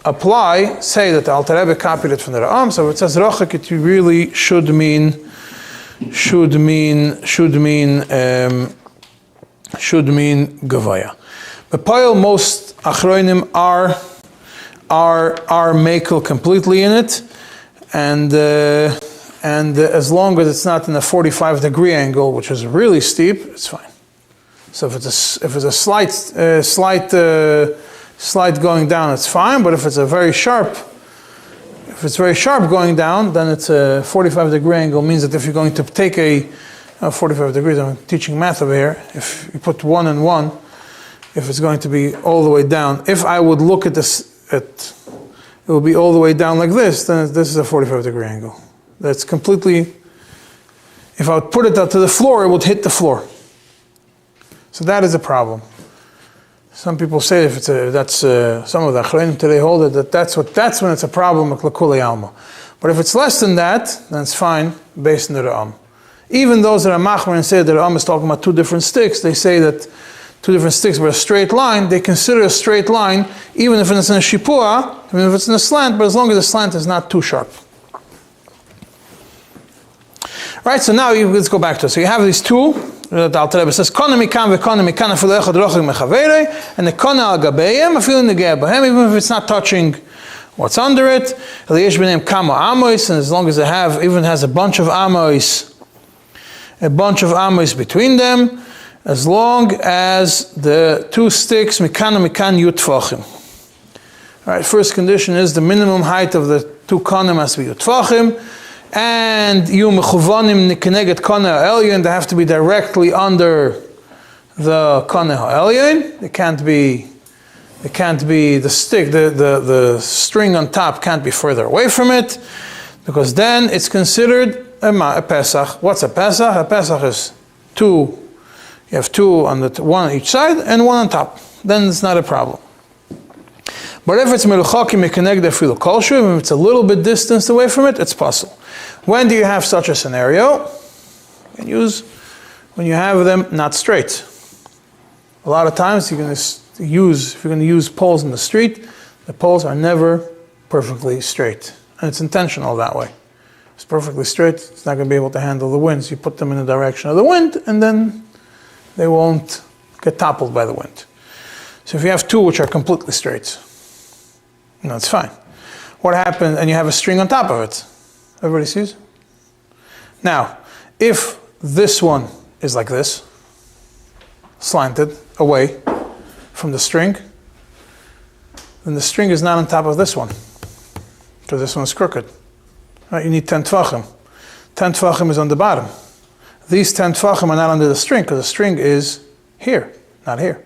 apply, say that the Alter Rebbe copied it from the Ra'am, so if it says Rochik, it really should mean Gavaya. But Poil, most Achronim are Mekel completely in it, and as long as it's not in a 45-degree angle, which is really steep, it's fine. So if it's a slight going down, it's fine. But if it's very sharp going down, then it's a 45-degree angle. Means that if you're going to take 45 degrees, I'm teaching math over here. If you put 1 and 1, if it's going to be all the way down, if I would look at this, it will be all the way down like this. Then this is a 45-degree angle. That's completely. If I would put it out to the floor, it would hit the floor. So that is a problem. Some people say if it's some of the Achronim today hold it that's when it's a problem with L'kulei Alma. But if it's less than that, then it's fine based on the Ra'am. Even those that are Machmer and say that the Ra'am is talking about 2 different sticks, they say that 2 different sticks were a straight line. They consider a straight line even if it's in a shipua, even if it's in a slant, but as long as the slant is not too sharp. Right, so now let's go back to it. So you have these 2. The Alter Rebbe says, "Kona mikan ve'kona mikan afilu echad rochik mechavere," and the kona al gabeim afilu negeh bahem, even if it's not touching what's under it. Eliyesh b'neim kama amos, and as long as it even has a bunch of amos between them, as long as the two sticks mikan yut tvachim. All right, first condition is the minimum height of the two konim has to be yut tvachim, and you mechuvanim keneged koneh ha'elyon, they have to be directly under the koneh ha'elyon. It can't be the stick, the string on top can't be further away from it, because then it's considered a Pesach. What's a Pesach? A Pesach is two. You have two on one on each side and one on top. Then it's not a problem. But if it's meluchakim mekeneged afilu kolshu, if it's a little bit distanced away from it, it's possible. When do you have such a scenario? You can use when you have them not straight. A lot of times if you're going to use poles in the street, the poles are never perfectly straight. And it's intentional that way. It's perfectly straight, it's not going to be able to handle the winds. You put them in the direction of the wind, and then they won't get toppled by the wind. So if you have two which are completely straight, it's fine. What happens, and you have a string on top of it. Everybody sees? Now, if this one is like this, slanted away from the string, then the string is not on top of this one, because this one is crooked. Right? You need 10 tvachim. 10 tvachim is on the bottom. These 10 tvachim are not under the string, because the string is here, not here.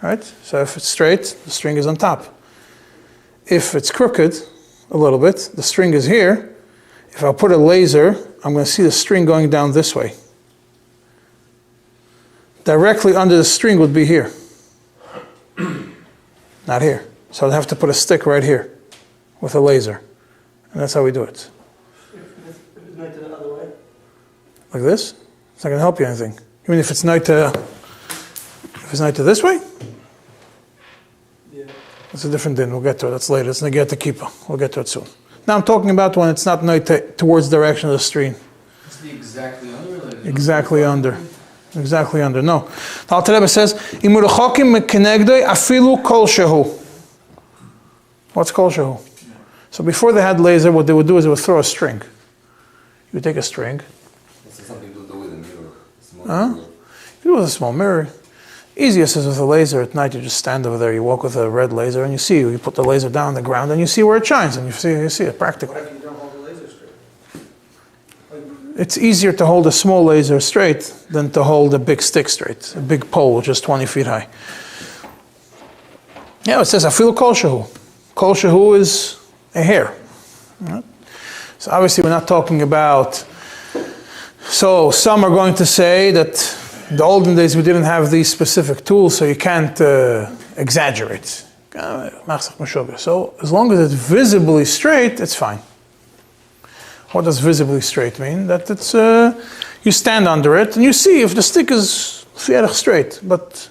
Right? So if it's straight, the string is on top. If it's crooked a little bit, the string is here. If I put a laser, I'm going to see the string going down this way. Directly under the string would be here. Not here. So I'd have to put a stick right here with a laser. And that's how we do it. If it's not the other way? Like this? It's not going to help you anything. Even if it's not to this way? Yeah. That's a different din. We'll get to it. That's later. It's Neget Kippah. We'll get to it soon. Now I'm talking about when it's not towards the direction of the stream. It's the exactly under? Exactly under. Exactly under. No. The Alter Rebbe says, "Imuruchokim kenegdoi afilu kol shehu." What's kol shehu? So before they had laser, what they would do is they would throw a string. You would take a string. Some people do with a mirror. You do with a small mirror. Easiest is with a laser. At night, you just stand over there. You walk with a red laser, and you see. You put the laser down on the ground, and you see where it shines, and you see it practically. What if you don't hold the laser straight? It's easier to hold a small laser straight than to hold a big stick straight, a big pole which is 20 feet high. Yeah, it says afilu kol shehu. Kol shehu is a hair. Right? So obviously we're not talking about. So some are going to say that in the olden days we didn't have these specific tools, so you can't exaggerate. So as long as it's visibly straight, it's fine. What does visibly straight mean? That it's you stand under it and you see if the stick is straight. But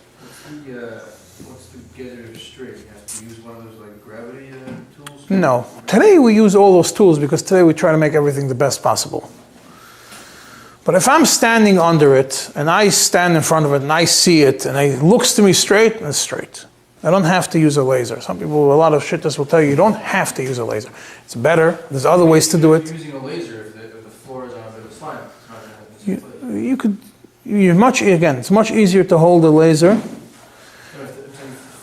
What's to get it straight? You have to use one of those like gravity tools? no, today we use all those tools because today we try to make everything the best possible. But if I'm standing under it and I stand in front of it and I see it and it looks to me straight, it's straight. I don't have to use a laser. Some people, a lot of shittas will tell you don't have to use a laser. It's better. There's other ways to do it. Using a laser if the floor is on a bit of slant. It's not going to have You could. It's much easier to hold a laser. If the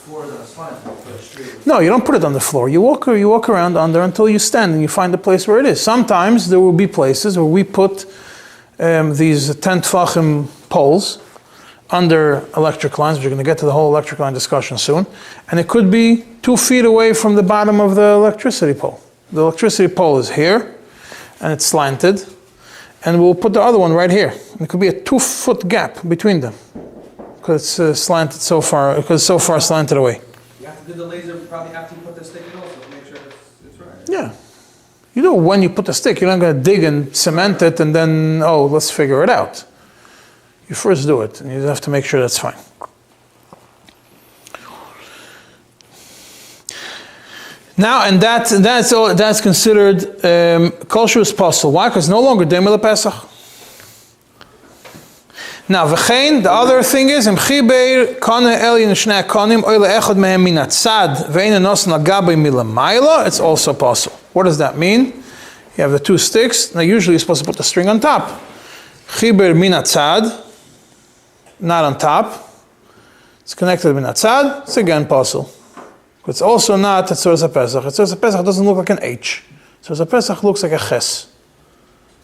floor is on a slant, you put it straight. No, you don't put it on the floor. You walk around under until you stand and you find the place where it is. Sometimes there will be places where we put these 10 tfachim poles under electric lines. We're going to get to the whole electric line discussion soon. And it could be 2 feet away from the bottom of the electricity pole. The electricity pole is here, and it's slanted. And we'll put the other one right here. And it could be a 2-foot gap between them, because it's slanted so far. Because it's so far slanted away. You have to do the laser probably after you put the stick in also to make sure it's right. Yeah. You know, when you put the stick, you're not going to dig and cement it and then, let's figure it out. You first do it, and you have to make sure that's fine. Now, and that's considered kol shehu is possible. Why? Because no longer demel Pesach. Now, v'chein, the other thing is, im chiber kone elyon shnei konim oile echad mehem min hatzad ve'ein nos nagabei milamayla. It's also possible. What does that mean? You have the two sticks. Now, usually you're supposed to put the string on top. Chiber min hatzad, not on top. It's connected to min hatzad. It's again possible. It's also not a Tzuras HaPesach. A Tzuras HaPesach doesn't look like an H. Tzuras HaPesach looks like a Ches.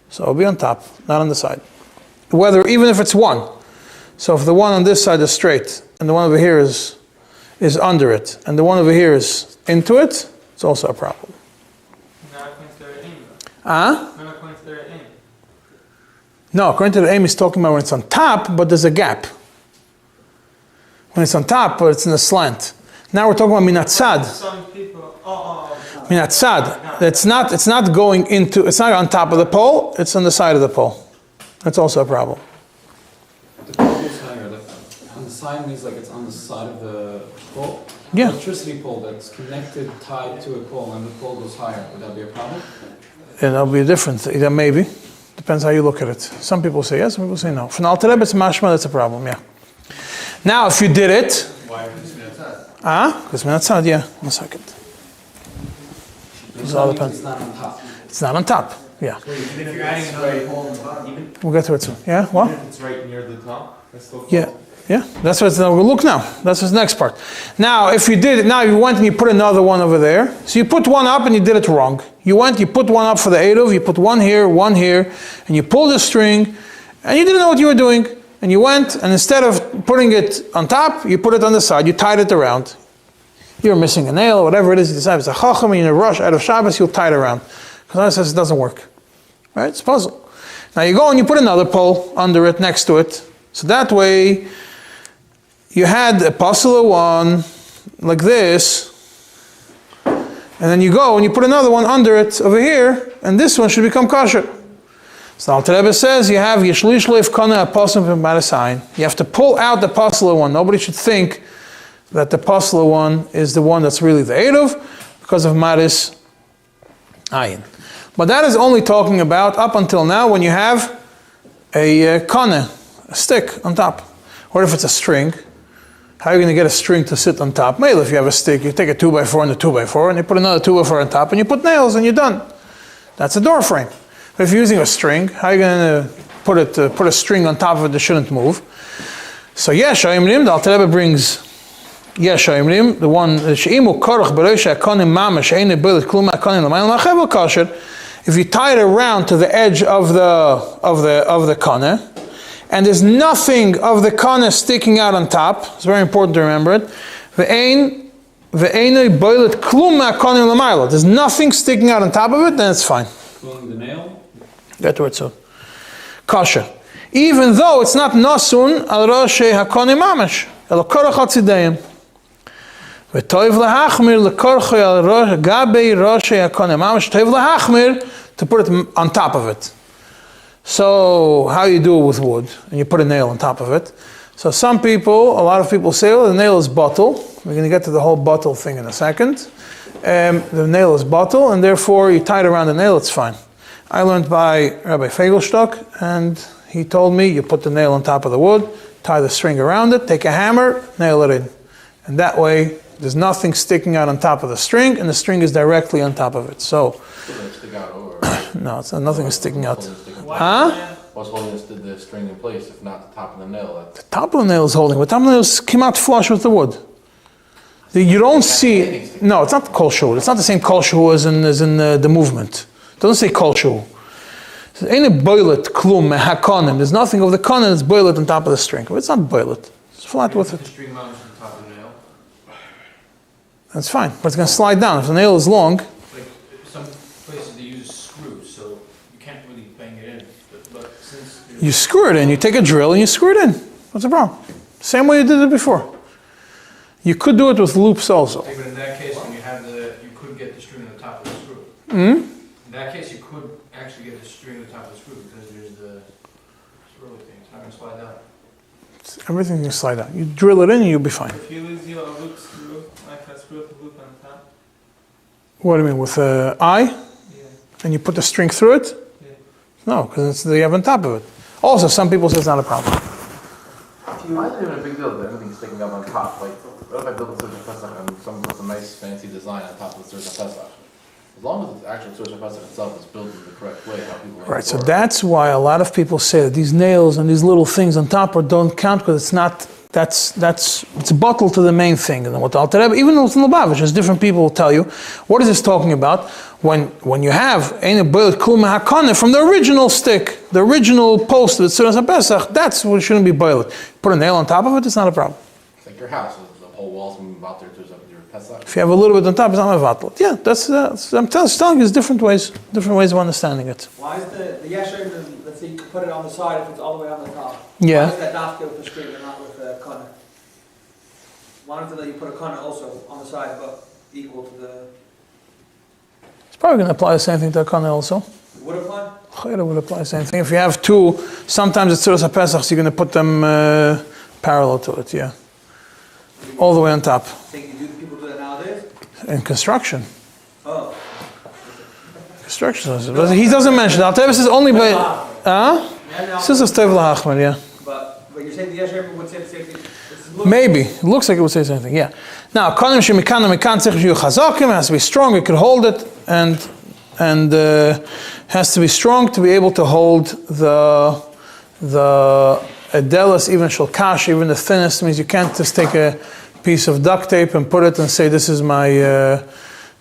So it'll be on top, not on the side. Even if it's one. So if the one on this side is straight, and the one over here is under it, and the one over here is into it, it's also a problem. No, according to the aim, he's talking about when it's on top, but there's a gap. When it's on top, but it's in a slant. Now we're talking about minatzad. Some people, Minatzad. It's not going into, it's not on top of the pole, it's on the side of the pole. That's also a problem. The pole is higher. On the side means like it's on the side of the pole? Yeah. Electricity pole that's connected, tied to a pole, and the pole goes higher. Would that be a problem? And that'll be different. Yeah, maybe. Depends how you look at it. Some people say yes, some people say no. For an Alter Rebbe, it's mashma, that's a problem, yeah. Now, if you did it, Why is this because minatzad, yeah. 1 second. It all depends. It's not on top. It's not on top, yeah. Even if you're adding another pole on the bottom, We'll get to it soon. Yeah, what? even if it's right near the top, that's still Yeah, yeah. That's what's, we'll look now. That's the next part. Now, if you did it, now you went and you put another one over there. So you put one up and you did it wrong. You put one up for the Eruv, you put one here, and you pulled the string, and you didn't know what you were doing. And you went, and instead of putting it on top, you put it on the side, you tied it around. You're missing a nail, or whatever it is, you decide it's a chacham, and you're in a rush out of Shabbos, you'll tie it around. Because otherwise it doesn't work. Right? It's a puzzle. Now you go and you put another pole under it, next to it. So that way, you had a puzzle one, like this, and then you go and you put another one under it over here, and this one should become kosher. So Alter Rebbe says you have Yishlish Leif Kana Apostle Marasayin. You have to pull out the puzzle one. Nobody should think that the puzzle one is the one that's really the Eruv because of Maris Ayin. But that is only talking about up until now when you have a kana, a stick on top. What if it's a string? How are you going to get a string to sit on top? Maybe if you have a stick, you take a 2x4 and a 2x4 and you put another 2x4 on top and you put nails and you're done. That's a door frame. But if you're using a string, how are you going to put a string on top of it that shouldn't move? So Yesh Ha'imrim, the Alter Rebbe brings Yesh Ha'imrim, the one She'imu Korach B'Rosh HaKonim Mamash Ein B'Let Klum HaKonim L'Mayel Ma'chevel Kasher. If you tie it around to the edge of the kana, and there's nothing of the kana sticking out on top, it's very important to remember it. There's nothing sticking out on top of it, then it's fine. Pulling the nail? Get to it soon. Kasha. Even though it's not nasun al roshei hakoni mamash, el korach al tzidayim. V'toiv lahachmir lekorchoi al gabei roshei hakoni mamash, toiv lahachmir, to put it on top of it. So, how you do it with wood, and you put a nail on top of it. So a lot of people say, oh, the nail is bottle. We're going to get to the whole bottle thing in a second. The nail is bottle, and therefore you tie it around the nail, it's fine. I learned by Rabbi Fegelstock, and he told me you put the nail on top of the wood, tie the string around it, take a hammer, nail it in. And that way, there's nothing sticking out on top of the string, and the string is directly on top of it. So, no, nothing is sticking out. Huh? What's holding the string in place if not the top of the nail? The top of the nail is holding, but the top of the nail came out flush with the wood. You don't see, no, it's not kol shu. It's not the same kol shu as in the movement. It doesn't say kol shu. It ain't a boilet klum hakonim. There's nothing of the konim that's boilet on top of the string. But it's not boilet. It's flat with it. The string mounts on top of the nail. That's fine, but it's going to slide down. If the nail is long. Like some places they use screws, so you can't really bang it in. But since You screw it in. You take a drill and you screw it in. What's the problem? Same way you did it before. You could do it with loops also. but in that case, when you have you could get the string on the top of the screw. Hmm? In that case, you could actually get the string on the top of the screw because there's the swirly thing. It's not going to slide down. Everything can slide out. You drill it in and you'll be fine. If you use your loop screw, like a screw to loop on top. What do you mean, with an eye? Yeah. And you put the string through it? Yeah. No, because they have on top of it. Also, some people say it's not a problem. Why is it even a big deal that everything's sticking up on top? Like, what if I build a Tzurcha Pesach and someone puts a nice fancy design on top of the Tzurcha Pesach? As long as the actual Tzurcha Pesach itself is built in the correct way, how people Right, so that's why a lot of people say that these nails and these little things on top don't count because it's not, it's a bottle to the main thing. And then what the Alter Rebbe, even with Lubavitch, as different people will tell you, what is this talking about? When you have Ein Boiled Kul Mehakane from the original stick, the original post of the Tzurcha Pesach, that's what shouldn't be boiled. Put a nail on top of it, it's not a problem. It's like your house, the whole wall's moving about there to your Pesach. If you have a little bit on top, it's not a vatal. Yeah, I'm telling you, there's different ways of understanding it. Why is the yesher, let's say you could put it on the side if it's all the way on the top? Yeah. Why is that dafka with the string and not with the kana? Why don't you put a kana also on the side, but equal to the... It's probably going to apply the same thing to a kana also. It would apply? Chayra would apply the same thing. If you have two, sometimes it's Tzurcha Pesach, so you're going to put them parallel to it, yeah. All the way on top. Think people do that nowadays? In construction. Oh. Construction. He doesn't mention that. This is only by... This is a Tev L'Achmer, yeah. But you're saying the yesher would say the same thing? Maybe. It looks like it would say the same thing, yeah. Now, Konim Shemikan Mekan Tzich Shiyu Chazakim, has to be strong, it could hold it, and has to be strong to be able to hold the Adelis, even Shalkash, even the thinnest, means you can't just take a piece of duct tape and put it and say, this is my,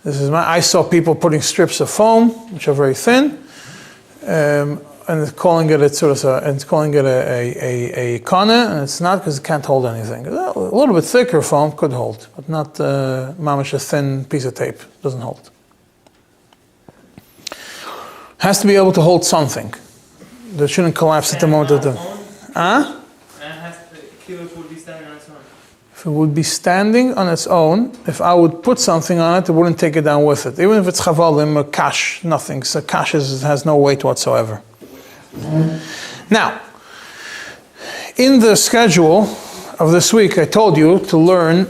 I saw people putting strips of foam, which are very thin, and calling it a kana, and it's not because it can't hold anything. A little bit thicker foam could hold, but not mamash, a thin piece of tape doesn't hold. Has to be able to hold something. That shouldn't collapse at the moment of the... And the kibbutz would be standing on its own. If it would be standing on its own, if I would put something on it, it wouldn't take it down with it. Even if it's chavalim, a kash, nothing. So kash has no weight whatsoever. Now, in the schedule of this week, I told you to learn,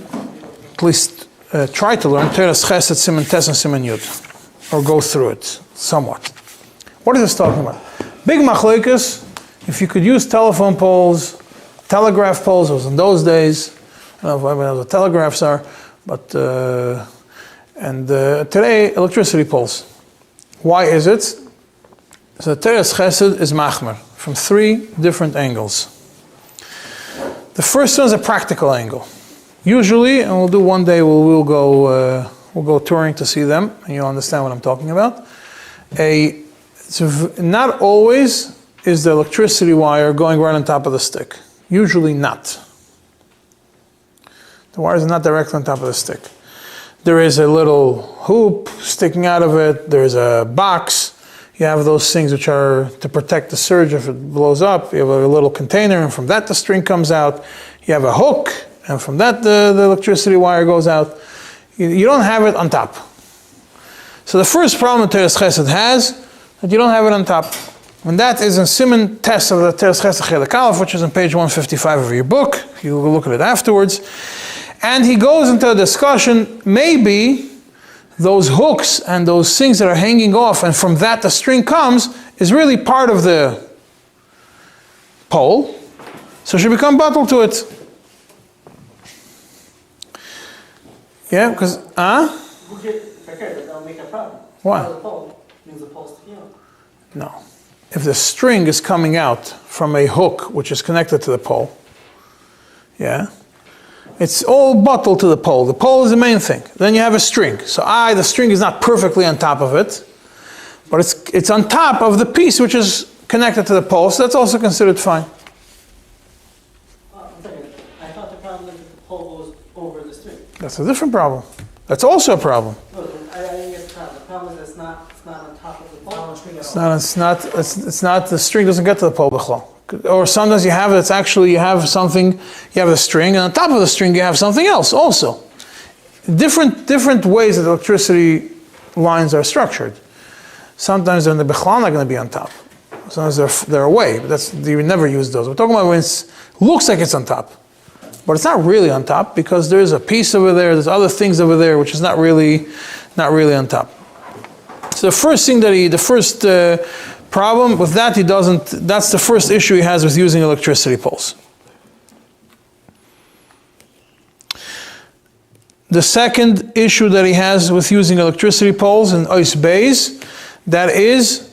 at least try to learn, Teres Chesed, Siman Tes, and Siman Yud, or go through it somewhat. What is this talking about? Big machlokes, if you could use telephone poles, telegraph poles, those in those days, I don't know if what telegraphs are, but, today, electricity poles. Why is it? So Teres Chesed is machmer from three different angles. The first one is a practical angle. Usually, and we'll do one day, we'll go touring to see them, and you'll understand what I'm talking about. Not always is the electricity wire going right on top of the stick. Usually not. The wires are not directly on top of the stick. There is a little hoop sticking out of it. There is a box. You have those things which are to protect the surge if it blows up. You have a little container, and from that the string comes out. You have a hook, and from that the electricity wire goes out. You don't have it on top. So the first problem that Teres Chesed has, that you don't have it on top. And that is in Siman Tes of the Teres Chesed Chelek Aleph, which is on page 155 of your book. You will look at it afterwards. And he goes into a discussion, maybe those hooks and those things that are hanging off, and from that the string comes, is really part of the pole. So it should become bottled to it. Yeah, because, That'll make a problem. Why? The pole means the pole's sticking out. No. If the string is coming out from a hook which is connected to the pole, yeah, it's all bottled to the pole. The pole is the main thing. Then you have a string. So the string is not perfectly on top of it, but it's on top of the piece which is connected to the pole, so that's also considered fine. One second. I thought the problem is that the pole goes over the string. That's a different problem. That's also a problem. No, I didn't get the problem. The problem is it's not on top of the pole. It's not, the string doesn't get to the pole b'chlal. Or sometimes you have something, you have a string, and on top of the string you have something else also. Different ways that electricity lines are structured. Sometimes they're in the b'chlal not going to be on top. Sometimes they're away, but you would never use those. We're talking about when it looks like it's on top, but it's not really on top because there's a piece over there, there's other things over there which is not really on top. So the first problem with that, that's the first issue he has with using electricity poles. the second issue that he has with using electricity poles in Ois Beis, that is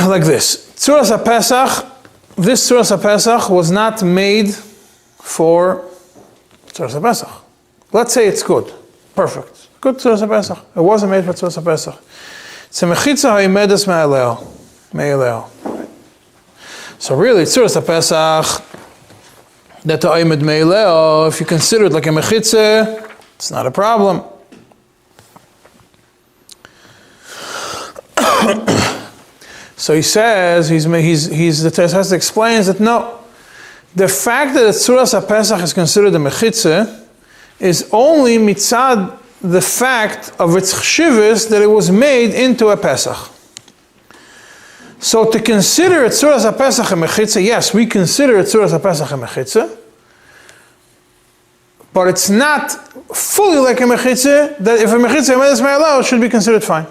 like this. Tzuras HaPesach, this Tzuras HaPesach was not made for Tzuras HaPesach. Let's say it's good. Perfect. Good Tzuras HaPesach. It wasn't made for Tzuras HaPesach. It's a mechitza ha'imedes me'eleo. So really, Tzuras HaPesach, that the Oimed Me'eleo, if you consider it like a mechitza, it's not a problem. So he says, the Teres explains that no, the fact that Tzuras HaPesach is considered a mechitza is only mitzad the fact of its chshivus that it was made into a Pesach. So to consider it Tzuras HaPesach a mechitza, yes, we consider it Tzuras HaPesach a mechitza, but it's not fully like a mechitza, that if a mechitza emedes me'eleo, it should be considered fine.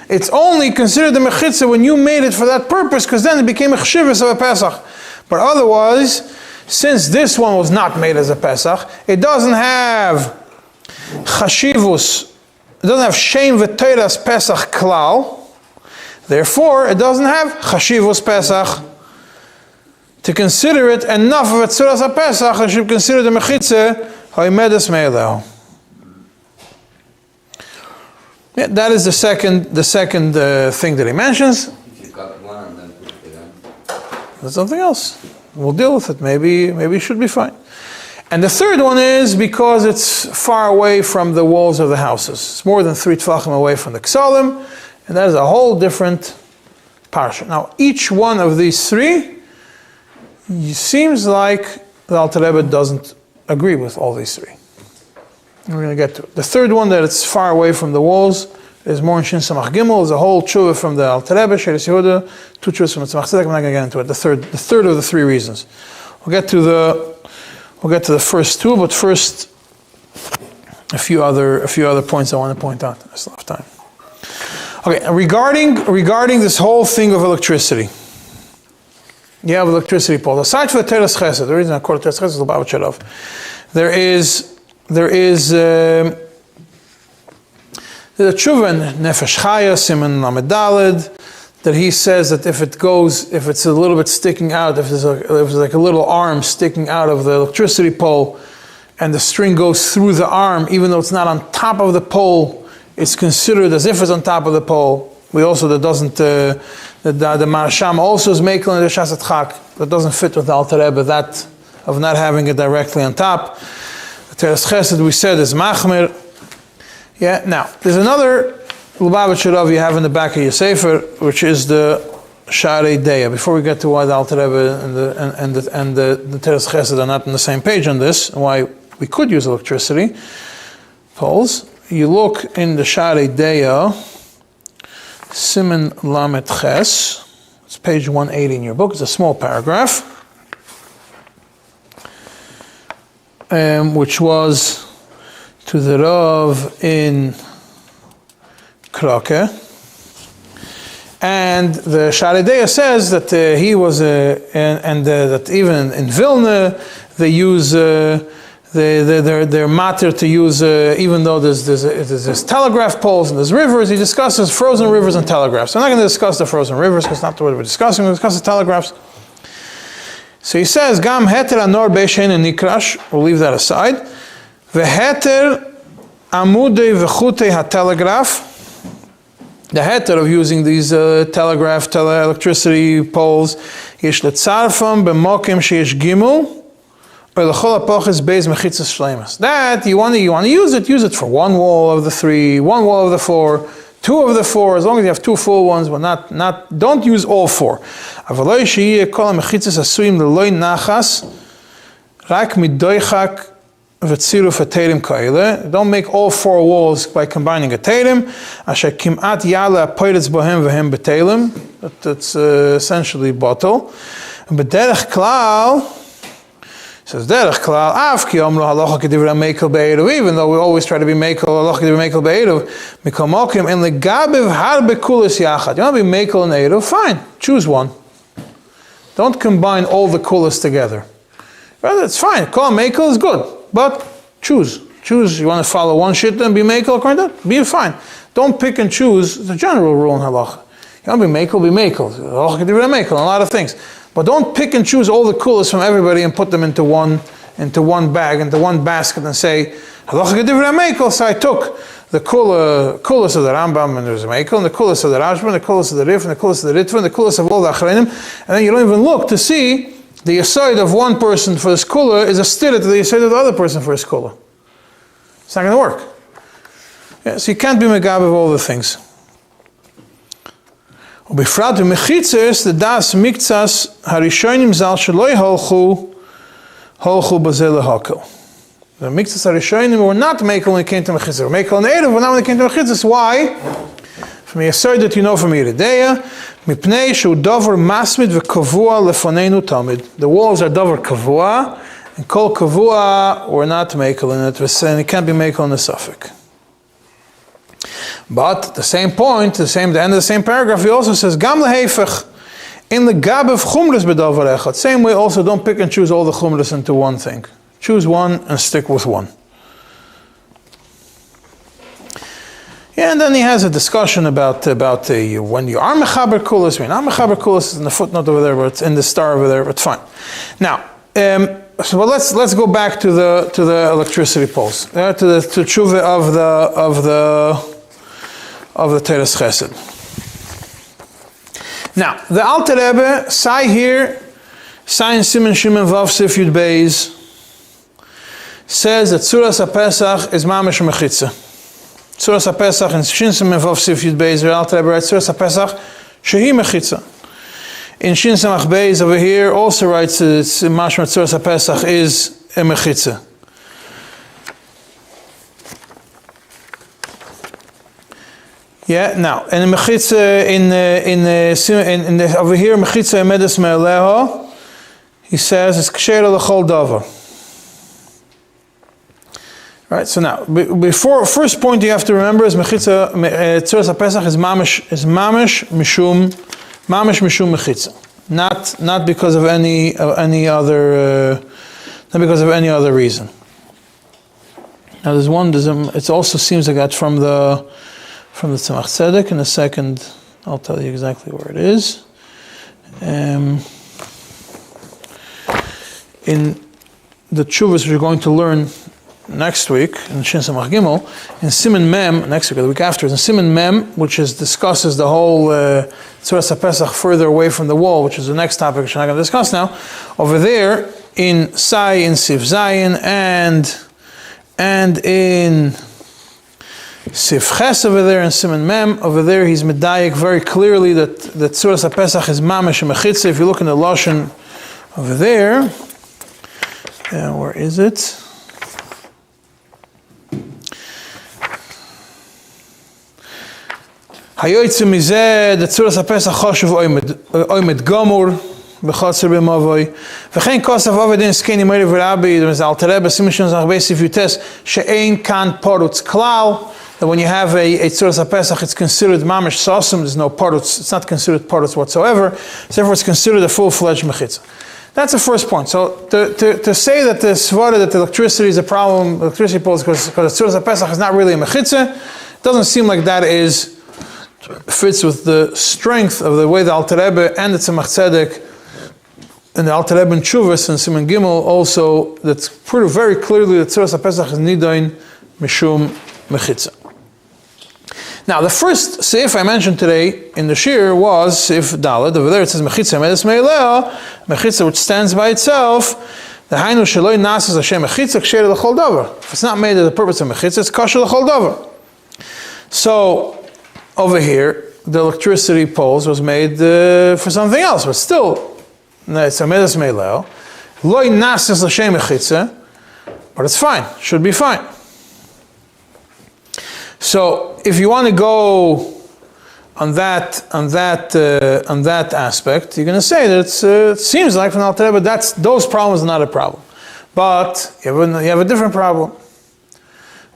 It's only considered a mechitza when you made it for that purpose, because then it became a chshivus of a Pesach. But otherwise, since this one was not made as a Pesach, it doesn't have chashivus, it doesn't have shem v'teiras Pesach klal, therefore it doesn't have chashivus Pesach. To consider it enough of a Tzuras HaPesach, I should consider the mechitza ha'imedes me'eleo. Yeah, that is the second thing that he mentions. If you cut one and then put it again. That's something else. We'll deal with it. Maybe it should be fine. And the third one is because it's far away from the walls of the houses. It's more than 3 tefachim away from the ksalim, and that is a whole different parsha. Now, each one of these three, it seems like the Alter Rebbe doesn't agree with all these three. And we're going to get to it. The third one, that it's far away from the walls, is more in Shin Samach Gimel. There's a whole tshuva from the Alter Rebbe, Sheres Yehuda, 2 tshuvas from the Tzemach Tzedek. I'm not going to get into it. The third of the three reasons. We'll get to the first two, but first a few other points I want to point out. I still have time. Okay, regarding this whole thing of electricity. You have electricity poles. Aside from the Teres Chesed, the reason I call it Teres Chesed is the Lubavitch Shelov. There is the tshuva in Nefesh Chaya, Siman Lamed Daled, that he says that if it's a little bit sticking out, if there's like a little arm sticking out of the electricity pole, and the string goes through the arm, even though it's not on top of the pole, it's considered as if it's on top of the pole. The Marasham also is makel in the Shasat Chak. That doesn't fit with the Alter Rebbe, that of not having it directly on top. The Teres Chesed, we said, is Machmir. Yeah, now, there's another Lubavitch Rav you have in the back of your Sefer, which is the Sharei Deya. Before we get to why the Alter Rebbe and the Teres Chesed are not on the same page on this, and why we could use electricity poles, you look in the Sharei Deya, Siman Lamed Ches, it's page 180 in your book, it's a small paragraph, which was to the Rav in Kroke. And the Sharei Deya says that he was, that even in Vilna, they use, they're matter to use, even though there's telegraph poles and there's rivers. He discusses frozen rivers and telegraphs. I'm not going to discuss the frozen rivers because it's not what we're discussing. We'll discuss the telegraphs. So he says, Gam heter anor beishen and nikrash. We'll leave that aside. Veheter amudei vechutei ha-telegraph. The heter of using these electricity poles, yesh letzarfam b'mokim sheyesh gimel, or l'chol ha'poches beis mechitzas shleimas. That you want to use it for one wall of the 3, one wall of the 4, 2 of the 4, as long as you have 2 full ones, but don't use all 4. Avaloi sheyeh kol ha'mechitzas asuim l'loi nachas, rak midoichak v'tziruf ha'teirim ka'ile. Don't make all 4 walls by combining a teirim. Asher kim'at yala ha'poiretz bohem v'hem b'teirim. That's essentially bottle. B'derech klal, says derech klal, af ki omru halacha k'divrei mekel be'eruv. Even though we always try to be mekel, halacha k'divrei mekel be'eruv, mikol mokim en legabiv harbe kulis yachad. You want to be mekel and eruv? Fine, choose one. Don't combine all the kulis together. Well, it's fine. Kol mekel is good. But Choose. You want to follow one shit and be mekel according to that? Be fine. Don't pick and choose. It's a general rule in halacha. You want to be mekel. Halacha can do mekel, a lot of things. But don't pick and choose all the kulas from everybody and put them into one bag, into one basket, and say, halacha can do mekel, so I took the kulas of the Rambam and there's a mekel, and the kulas of the Rashba, and the kulas of the Rif, and the kulas of the Ritva, and the kulas of all the Achreinim, and then you don't even look to see the aside of one person for this kula is a stira to the aside of the other person for his kula. It's not going to work. Yeah, so you can't be megab of all the things. Ubifrat u'mechitzes the das miktsas harishonim zal sheloi holchu bazel lehakel. The miktsas harishonim were not mekel when it came to mechitzes. Mekel and erev were not when it came to mechitzes. Why? From the aside that you know from Yeridea, mipnei shu davar masmid v'kavua lefonenu tamid. The walls are davar kavua, and kol kavua were not mekel in it, and it can't be mekel in the suffix. But at the same point, the end of the same paragraph, he also says, Gam lehefech, in the gab of chumras bedavar echad. Same way, also don't pick and choose all the chumras into one thing. Choose one and stick with one. Yeah, and then he has a discussion about when you are mechaber kulas, when you're not mechaber kulas, in the footnote over there, but it's in the star over there, but fine. Now, so let's go back to the electricity poles, to tshuva of the Teres Chesed. Now, the Alter Rebbe, Sai here, Sai in Siman Shimon Vav Sif Yud Beis, says that Tzuras HaPesach is mamash mechitza. Tzuras HaPesach in Shin Siman Vav Sif Yud Beis, the Alter Rebbe writes Tzuras HaPesach shehi mechitza. In Shin Samach Beis over here also writes mashma Tzuras HaPesach is a mechitza. Yeah. Now, and mechitza in over here mechitza emedes me'aleho, he says it's ksher l'chol davar. Right. So now, before first point you have to remember is mechitza tzuras haPesach is mamash mishum mechitza, not because of any other reason. Now it also seems like that from the Tzemach Tzedek. In a second, I'll tell you exactly where it is. In the tshuvas we're going to learn next week, in Shin Samach Gimel, in Siman Mem, next week or the week after, in Siman Mem, which discusses the whole Tzuras HaPesach further away from the wall, which is the next topic which I'm not going to discuss now. Over there, in Sai, in Sif Zayin, and in Sif Ches over there, in Siman Mem, over there he's medayik very clearly that Tzuras HaPesach is mamash mechitza. If you look in the Lashon over there, where is it? Hayoytze mizeh, the Tzuras HaPesach choshev oimed gomur, b'chotzer b'mavoy, v'chein kosav ovedin skeni meri v'rabi, there's Alter Rebbe, Siman Shimon Zach Beis Yutes, she'ein kan porutz klal, that when you have a Tzuras HaPesach, it's considered mamash sasum, there's no porutz, it's not considered porutz whatsoever, so therefore it's considered a full-fledged mechitza. That's the first point. So to say that the svara, that the electricity is a problem, electricity poles, because Tzuras HaPesach is not really a mechitza, doesn't seem like that fits with the strength of the way the Alter Rebbe and the Tzemach Tzedek and the Alter Rebbe and Tshuvas and Siman Gimel also, that's pretty very clearly that Tzuras HaPesach is nidain mishum mechitza. Now, the first seif I mentioned today in the shir was seif Daled. Over there it says mechitza emedes me'eleo, mechitza which stands by itself. The hainu sheloi nasas Hashem mechitza ksher l'chol davar. If it's not made for the purpose of mechitza, it's kosher l'chol davar. So over here, the electricity poles was made for something else, but still, it's emedes me'eleo. Loi nasas Hashem mechitza, but it's fine. Should be fine. So, if you want to go on that aspect, you're going to say that it seems like from Alter Rebbe those problems are not a problem, but you have a different problem.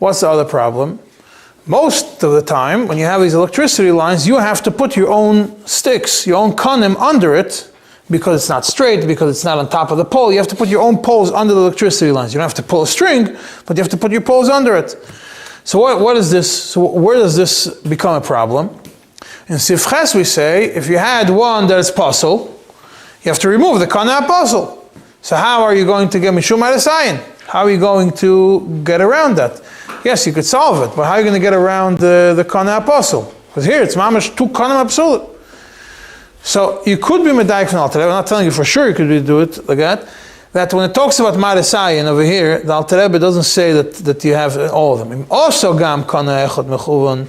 What's the other problem? Most of the time, when you have these electricity lines, you have to put your own sticks, your own kanim under it, because it's not straight, because it's not on top of the pole. You have to put your own poles under the electricity lines. You don't have to pull a string, but you have to put your poles under it. So what is this? So where does this become a problem? In Sif Ches we say, if you had one that is pasul, you have to remove the kana pasul. So how are you going to get mishum arasayin? How are you going to get around that? Yes, you could solve it, but how are you going to get around the kana pasul? Because here it's mamash tu kana absolute. So you could be medayik from Alter Rebbe. I'm not telling you for sure you could do it like that. That when it talks about Marasayin over here, the Alter Rebbe doesn't say that you have all of them. Also gam kana echad mechuvan.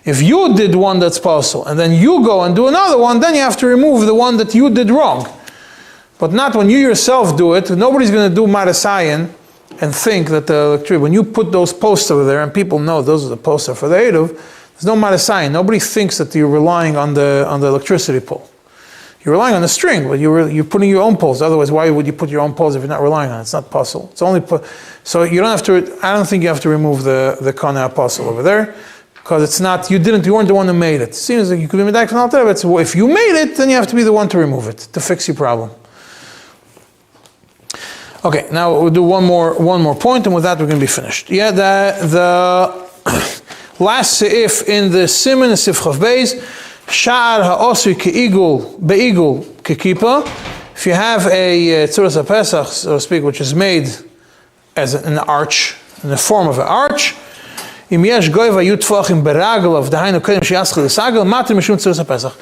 If you did one that's possible, and then you go and do another one, then you have to remove the one that you did wrong. But not when you yourself do it. Nobody's going to do Marasayin and think that the electricity, when you put those posts over there, and people know those are the posts for the Eruv, there's no Marasayin. Nobody thinks that you're relying on the electricity pole. You're relying on the string, but you're putting your own poles. Otherwise, why would you put your own poles if you're not relying on it? It's not possible. It's only so you don't have to. I don't think you have to remove the kana apostle over there, because it's not. You weren't the one who made it. It seems like you could be medayik from Alter Rebbe. So if you made it, then you have to be the one to remove it to fix your problem. Okay, now we'll do one more point, and with that we're going to be finished. Yeah, the last seif in the Siman is Sif Chav Beis. Sha'ar ha'osri ke'igul be'igul ke'kipa. If you have a tzuras ha'pesach, so to speak, which is made as an arch, in the form of an arch, im yesh goy v'ayu tfachim beraglav dahainu kedem she'yaschel l'sagel matir mishum tzuras ha'pesach.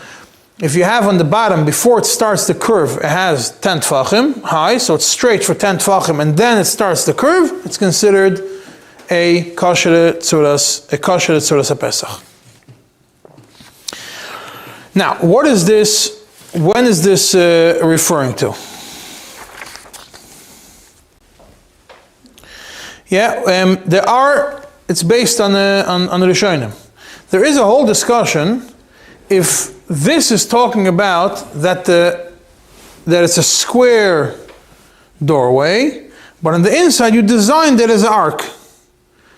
If you have on the bottom, before it starts the curve, it has 10 tfachim high, so it's straight for 10 tfachim, and then it starts the curve, it's considered a kosher tzuras ha'pesach. Now, what is this? When is this referring to? Yeah, it's based on the Rishonim. There is a whole discussion if this is talking about that it's a square doorway, but on the inside you designed it as an arc.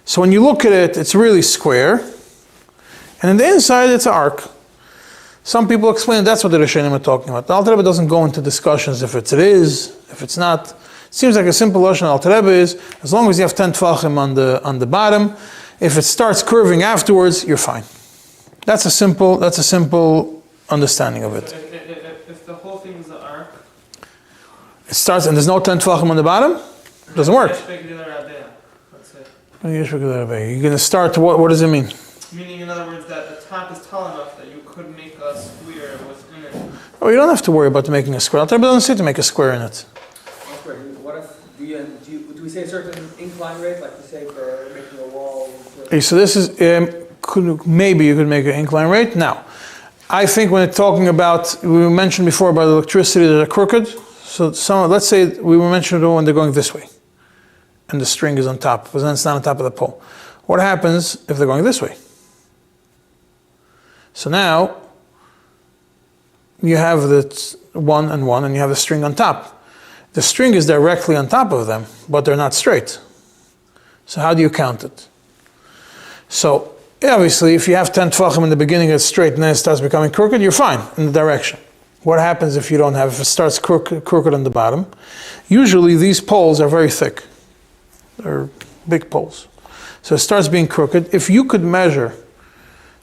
So when you look at it, it's really square, and on the inside it's an arc. Some people explain that's what the Rishonim are talking about. The Alter Rebbe doesn't go into discussions if it is, if it's not. It seems like a simple Lashon Alter Rebbe is, as long as you have 10 tfachim on the bottom, if it starts curving afterwards, you're fine. That's a simple understanding of it. If the whole thing is an arc, It starts and there's no 10 tfachim on the bottom, it doesn't work. That's it. You're going to start, what does it mean? Meaning, in other words, that the top is tall enough that you could make a square within it. Oh, you don't have to worry about making a square. Alter Rebbe doesn't say to make a square in it. Okay, what if, do we say a certain incline rate, like we say for making a wall? Okay, so this is, maybe you could make an incline rate. Now, I think when it's talking about, we mentioned before about electricity that are crooked. So let's say we mentioned when they're going this way, and the string is on top, because then it's not on top of the pole. What happens if they're going this way? So now, you have the one, and you have the string on top. The string is directly on top of them, but they're not straight. So how do you count it? So, obviously, if you have 10 tfachim in the beginning, it's straight, and then it starts becoming crooked, you're fine in the direction. What happens if if it starts crooked on the bottom? Usually, these poles are very thick. They're big poles. So it starts being crooked. If you could measure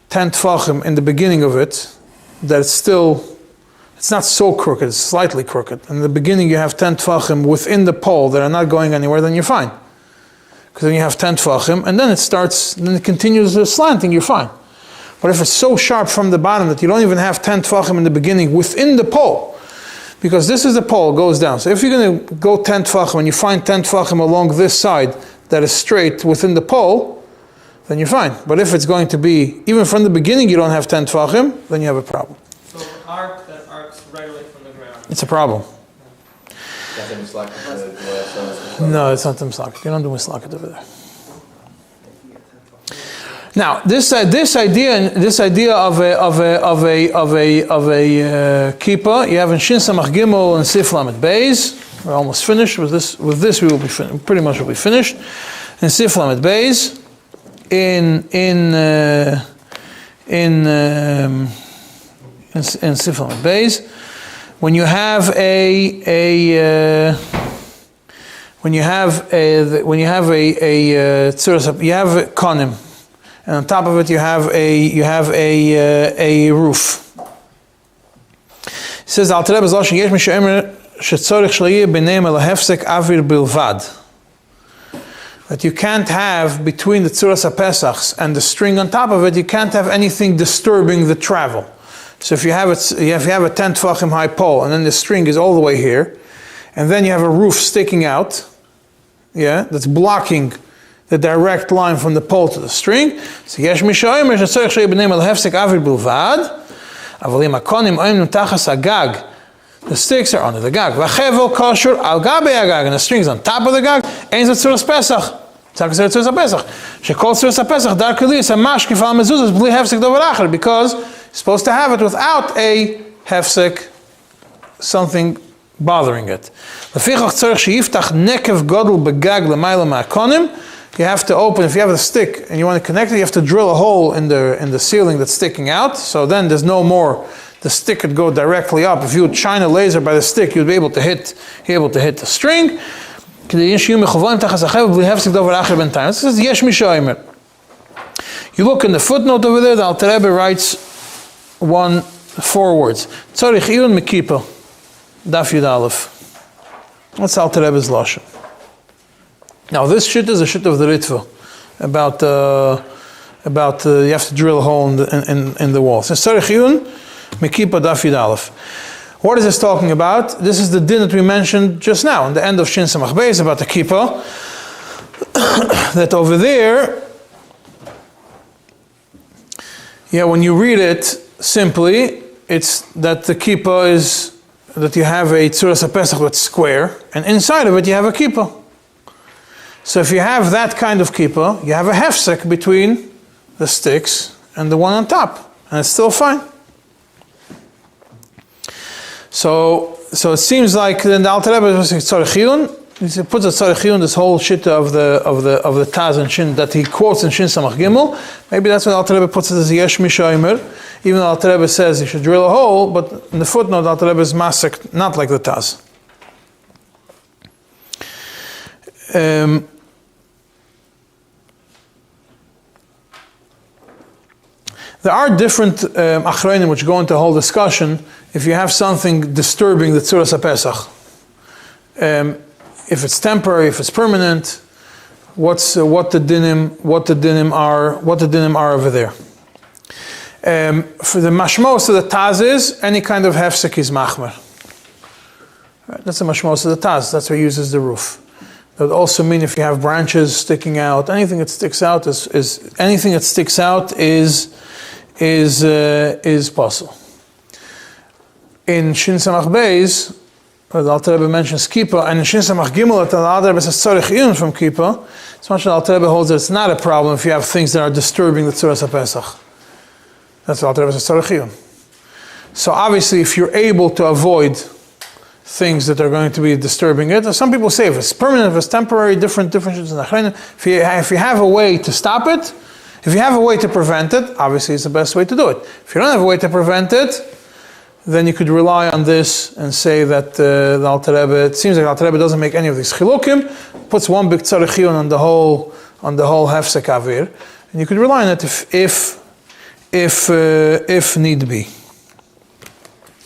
10 tfachim in the beginning of it, that it's not so crooked, it's slightly crooked. In the beginning you have 10 tfachim within the pole that are not going anywhere, then you're fine. Because then you have 10 tfachim, and then it continues slanting, you're fine. But if it's so sharp from the bottom that you don't even have 10 tfachim in the beginning within the pole, because this is the pole, goes down. So if you're going to go 10 tfachim and you find 10 tfachim along this side that is straight within the pole, then you're fine. But if it's going to be, even from the beginning you don't have 10 tfachim, then you have a problem. So an arc that arcs right away from the ground. It's a problem. No, it's not the mislaket. You don't do mislaket over there. Now, this idea of a kippah, you have in Shin Samach Gimel and Sif Lamed Beis. We're almost finished with this. With this, we will be pretty much will be finished. In Sif Lamed Beis, in Sif Lamed Beis, when you have a tzuras, you have a konim, and on top of it you have a roof. It says Alter Rebbe Zoshin Yesh Misha'imer Shetzorich Shleiyeh B'neim El Hefsek Avir Bilvad, that you can't have between the tzuras HaPesachs and the string on top of it, you can't have anything disturbing the travel. So if you have a 10 tefachim high pole and then the string is all the way here, and then you have a roof sticking out, that's blocking the direct line from the pole to the string. So Yesh Misha'imer Shetzorich Shleiyeh B'neim El Hefsek Avir Bilvad. The sticks are under the gag. And the strings on top of the gag. Because you're supposed to have it without a hefsek, something bothering it. You have to open, if you have a stick and you want to connect it, you have to drill a hole in the ceiling that's sticking out. So then there's no more, the stick could go directly up. If you would shine a laser by the stick, you'd be able to hit the string. This is Yesh Misha'imer. You look in the footnote over there, the Alter Rebbe writes 4 words. Tzorich Iyun Mekipa, Daf Yud Aleph. That's Alter Rebbe's lashon. Now this shit is a shit of the Ritva about you have to drill a hole in the wall. So Tzorich Iyun Mekipa Daf Yud Aleph. What is this talking about? This is the din that we mentioned just now in the end of Shin Samach Beis about the kippah. That over there, when you read it simply, it's that the kippah is that you have a tzuras HaPesach that's square, and inside of it you have a kippah. So if you have that kind of kippah, you have a hefsek between the sticks and the one on top, and it's still fine. So it seems like then the Alter Rebbe was Tzorich Iyun. He puts a Tzorich Iyun, this whole shit of the Taz and Shin that he quotes in Shin Samach Gimel. Maybe that's what Alter Rebbe puts it as Yesh Misha'imer. Even though Alter Rebbe says you should drill a hole, but in the footnote Alter Rebbe is masek, not like the Taz. There are different achronim which go into a whole discussion if you have something disturbing the tzuras HaPesach. If it's temporary, if it's permanent, what the dinim are over there. For the mashmos of the Taz is any kind of hefsek is machmer. Right, that's the mashmos of the Taz. That's what he uses the roof. That would also mean if you have branches sticking out, anything that sticks out is possible. In Shin Samach Beis, the Alter Rebbe mentions kippah, and in Shin Samach Gimel, the Alter Rebbe says tzorich iyun from kippah. It's much that Alter Rebbe holds that it's not a problem if you have things that are disturbing the tzuras HaPesach. That's what Alter Rebbe says tzorich iyun. So obviously, if you're able to avoid things that are going to be disturbing it, some people say if it's permanent, if it's temporary, different shits in the if you have a way to stop it, if you have a way to prevent it, obviously it's the best way to do it. If you don't have a way to prevent it, then you could rely on this and say that the Alter Rebbe, it seems like Alter Rebbe doesn't make any of these chilukim, puts one big tzorich iyun on the whole hefsek avir, and you could rely on it if need be.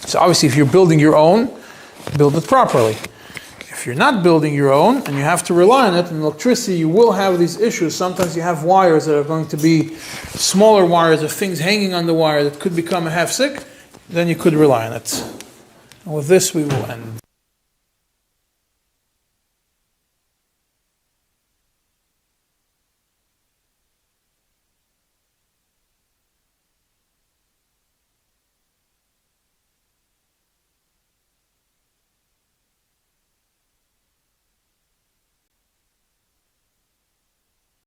So obviously if you're building your own, build it properly. If you're not building your own and you have to rely on it, in electricity you will have these issues. Sometimes you have wires that are going to be smaller wires or things hanging on the wire that could become a hefsek, then you could rely on it. And with this we will end.